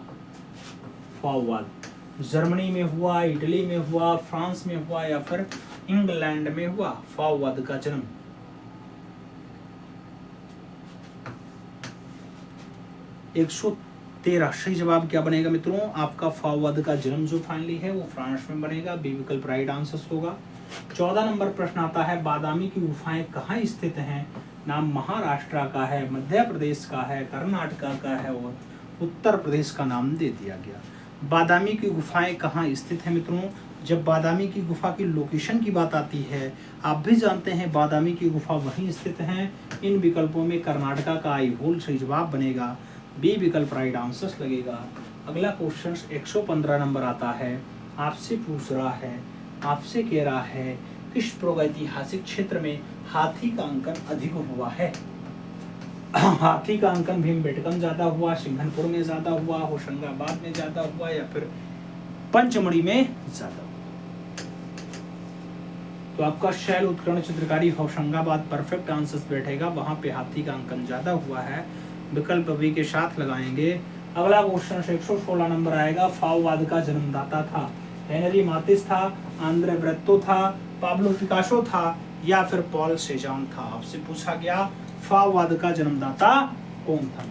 Speaker 1: फाववाद जर्मनी में हुआ, इटली में हुआ, फ्रांस में हुआ या फिर इंग्लैंड में हुआ। फाववाद का जन्म 113 सही जवाब क्या बनेगा मित्रों, आपका फाववाद का जन्म जो फाइनली है वो फ्रांस में बनेगा। बी विकल्प राइट आंसर होगा। 14 नंबर प्रश्न आता है बादामी की गुफाएं कहाँ स्थित हैं। नाम महाराष्ट्र का है, मध्य प्रदेश का है, कर्नाटक का है और उत्तर प्रदेश का नाम दे दिया गया। बादामी की गुफाएं कहाँ स्थित है मित्रों, जब बादामी की गुफा की लोकेशन की बात आती है, आप भी जानते हैं बादामी की गुफा वहीं स्थित है। इन विकल्पों में कर्नाटक का आईहोल सही जवाब बनेगा। बी विकल्प राइट आंसर लगेगा। अगला क्वेश्चन 115 नंबर आता है, आपसे पूछ रहा है, आपसे कह रहा है किस प्रागैतिहासिक क्षेत्र में हाथी का अंकन अधिक हुआ है। हाथी का अंकन भीमबेटका में ज्यादा हुआ, सिंघनपुर में ज्यादा हुआ, होशंगाबाद में ज्यादा हुआ या फिर पंचमढ़ी में ज्यादा हुआ। तो आपका शैल उत्कर्ण चित्रकारी होशंगाबाद परफेक्ट आंसर बैठेगा, वहां पे हाथी का अंकन ज्यादा हुआ है। विकल्प बी के साथ लगाएंगे। अगला क्वेश्चन 116 नंबर आएगा। फाववाद का जन्मदाता था। हेनरी मातिस था, आंद्रे ब्रेत्तो था, पाब्लो पिकासो था या फिर पॉल सेजान था। आपसे पूछा गया फाववाद का जन्मदाता कौन था।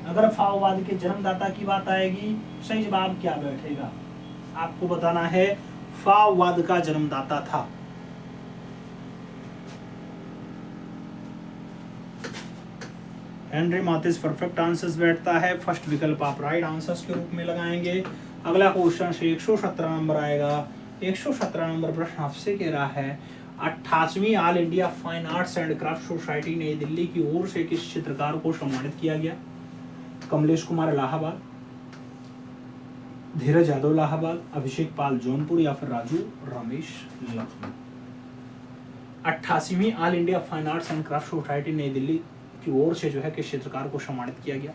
Speaker 1: अगर फाववाद के जन्मदाता की बात आएगी, सही जवाब क्या बैठेगा, आपको बताना है। फाववाद का जन्मदाता था हेनरी माथिस परफेक्ट आंसर्स बैठता है। फर्स्ट विकल्प आप राइट आंसर्स के रूप में लगाएंगे। अगला क्वेश्चन से 117 नंबर आएगा। 117 नंबर प्रश्न आपसे कह रहा है 88वीं all India fine arts and craft society New Delhi की ओर से किस चित्रकार को सम्मानित किया गया? कमलेश कुमार इलाहाबाद, धीरज यादव इलाहाबाद, अभिषेक पाल जौनपुर या फिर राजू रमेश लखनऊ। 88वीं all India fine arts and craft society New Delhi की ओर से जो है किस चित्रकार को सम्मानित किया गया?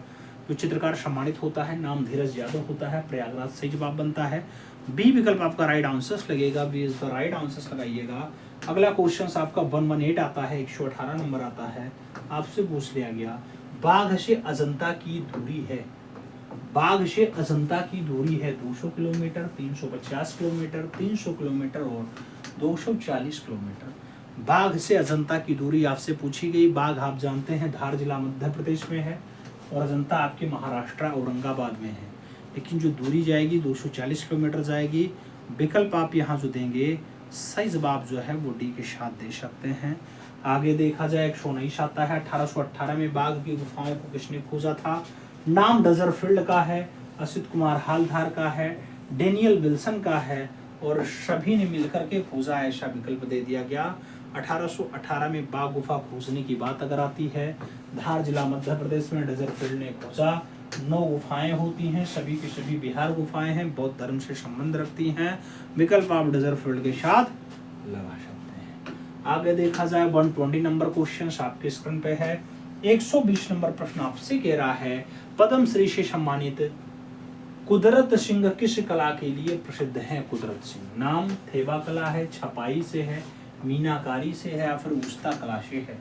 Speaker 1: जो चित्रकार सम्मानित होता है नाम धीरज यादव होता है। प्रयागराज सही जवाब बनता है। बी विकल्प आपका राइट आंसर्स लगेगा। B is the right answers लगाइएगा। अगला क्वेश्चन आपका 118 आता है, 118 नंबर आता है। आपसे पूछ लिया गया बाघ से अजंता की दूरी है। बाघ से अजंता की दूरी है 200 किलोमीटर, 350 किलोमीटर, 300 किलोमीटर और 240 किलोमीटर। बाघ से अजंता की दूरी आपसे पूछी गई। बाघ आप जानते हैं धार जिला मध्य प्रदेश में है और अजंता आपके महाराष्ट्र औरंगाबाद में है। लेकिन जो दूरी जाएगी 240 किलोमीटर जाएगी। विकल्प आप यहाँ जो देंगे सही जवाब जो है वो डी के साथ दे सकते हैं। आगे देखा जाए 119 आता है। 1818 में बाघ की गुफाओं को किसने खोजा था? नाम डजरफील्ड का है, असित कुमार हालधार का है, डेनियल विल्सन का है और सभी ने मिलकर के खोजा, ऐसा विकल्प दे दिया गया। 1818 में बाघ गुफा खोजने की बात अगर आती है, धार जिला मध्य प्रदेश में डजरफील्ड ने खोजा। 9 गुफाएं होती हैं, सभी की सभी बिहार गुफाएं हैं, बौद्ध धर्म से संबंध रखती हैं। विकल्प आप डजरफील्ड के साथ लगा सकते हैं। आगे देखा जाए 120 नंबर क्वेश्चन आपके स्क्रीन पे है। 120 नंबर प्रश्न आपसे कह रहा है पद्म श्री से सम्मानित कुदरत सिंह किस कला के लिए प्रसिद्ध है? कुदरत सिंह नाम थेवा कला है, छपाई से है, मीनाकारी से है या फिर उस्ता कला से है?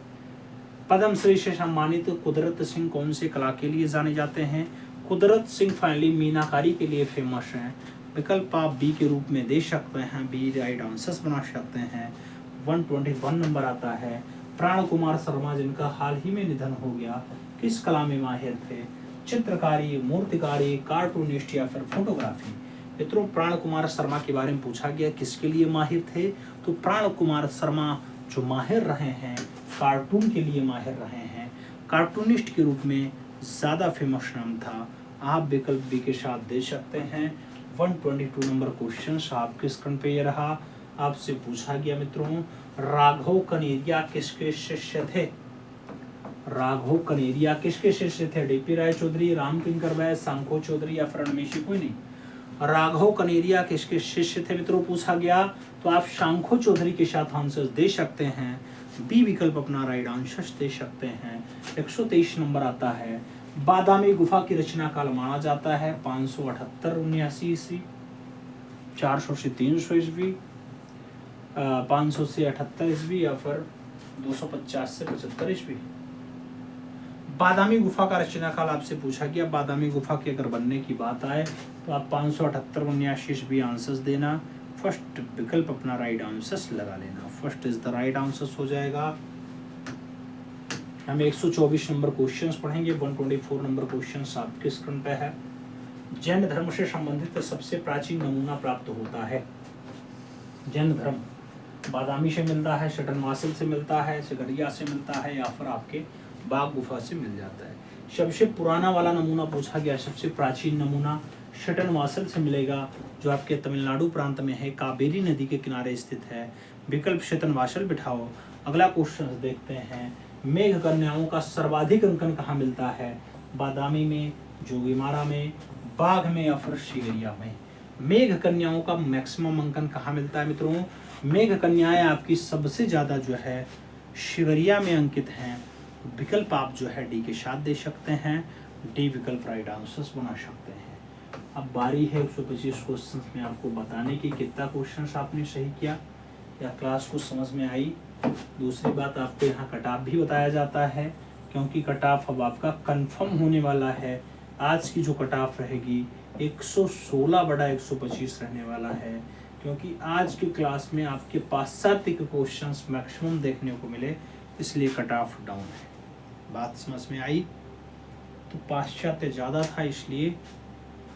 Speaker 1: पद्म श्री से सम्मानित कुदरत सिंह कौन से कला के लिए जाने जाते हैं? कुदरत सिंह फाइनली मीनाकारी के लिए फेमस हैं। विकल्प आप बी के रूप में दे सकते हैं। बी राइट आंसर्स बना सकते हैं। 121 नंबर आता है। प्राण कुमार शर्मा जिनका हाल ही में निधन हो गया किस कला में माहिर थे? चित्रकारी, मूर्तिकारी, कार्टूनिस्ट या फिर फोटोग्राफी? मित्रों प्राण कुमार शर्मा के बारे में पूछा गया किसके लिए माहिर थे? तो प्राण कुमार शर्मा जो माहिर रहे हैं कार्टून के लिए माहिर रहे हैं। कार्टूनिस्ट के रूप में ज़्यादा फेमस नाम था। आप विकल्प बी के साथ दे सकते हैं। 122 नंबर क्वेश्चन आपके स्क्रीन पे ये रहा। आपसे पूछा गया मित्रों राघव कनेरिया किसके शिष्य थे? राघव कनेरिया किसके शिष्य थे? डीपी राय चौधरी, राम किंकर बैस, सांको चौधरी या फिर रणमेशी? कोई नहीं। राघव कनेरिया किसके शिष्य थे मित्रों पूछा गया, तो आप शंखो चौधरी के साथ आंसर दे सकते हैं। बी विकल्प अपना राइट आंसर दे सकते हैं। 123 नंबर आता है। बादामी गुफा की रचना काल माना जाता है 578-79 ईस्वी, 400 से 300 ईस्वी, 500 से 78 ईस्वी या फिर 250 से 75 ईस्वी। बादामी गुफा का रचना काल आपसे पूछा गया। बादामी गुफा के अगर बनने की बात आए तो आप 578-79 ईस्वी आंसर्स देना। फर्स्ट विकल्प अपना राइट आंसर्स लगा लेना। First is the right answers हो जाएगा। हम 124 नंबर क्वेश्चंस पढ़ेंगे। 124 नंबर क्वेश्चंस आपके स्क्रीन पे है। जैन धर्म से संबंधित सबसे प्राचीन नमूना प्राप्त होता है। जैन धर्म बादामी से मिलता है, शटनवासल से मिलता है, सिकरिया से मिलता है या फिर आपके बाघ गुफा से मिल जाता है। सबसे पुराना वाला नमूना पूछा गया, सबसे प्राचीन नमूना शटनवासल से मिलेगा जो आपके तमिलनाडु प्रांत में है, कावेरी नदी के किनारे स्थित है। विकल्प शटनवासल बिठाओ। अगला क्वेश्चन देखते हैं। मेघ कन्याओं का सर्वाधिक अंकन कहाँ मिलता है? बादामी में, जोगीमारा में, बाघ में या फिर शिगरिया में? मेघ कन्याओं का मैक्सिमम अंकन कहाँ मिलता है मित्रों? मेघ कन्याएं आपकी सबसे ज्यादा जो है शिगरिया में अंकित हैं। विकल्प आप जो है डी के साथ दे सकते हैं। डी विकल्प राइट आंसर्स बना सकते हैं। अब बारी है 125 क्वेश्चन में आपको बताने की कितना क्वेश्चन आपने सही किया या क्लास को समझ में आई। दूसरी बात आपको यहाँ कट ऑफ भी बताया जाता है क्योंकि कट ऑफ अब आपका कंफर्म होने वाला है। आज की जो कट ऑफ रहेगी 116/125 रहने वाला है क्योंकि आज की क्लास में आपके पाश्चात्य के क्वेश्चंस मैक्सिमम देखने को मिले, इसलिए कट ऑफ डाउन है। बात समझ में आई? तो पाश्चात्य ज़्यादा था इसलिए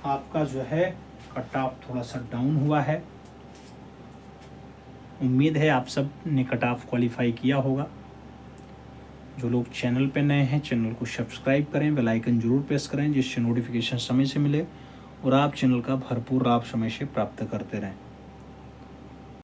Speaker 1: आपका जो है कट ऑफ थोड़ा सा डाउन हुआ है। उम्मीद है आप सब ने कट ऑफ क्वालिफाई किया होगा। जो लोग चैनल पे नए हैं चैनल को सब्सक्राइब करें, बेल आइकन जरूर प्रेस करें जिससे नोटिफिकेशन समय से मिले और आप चैनल का भरपूर लाभ समय से प्राप्त करते रहें।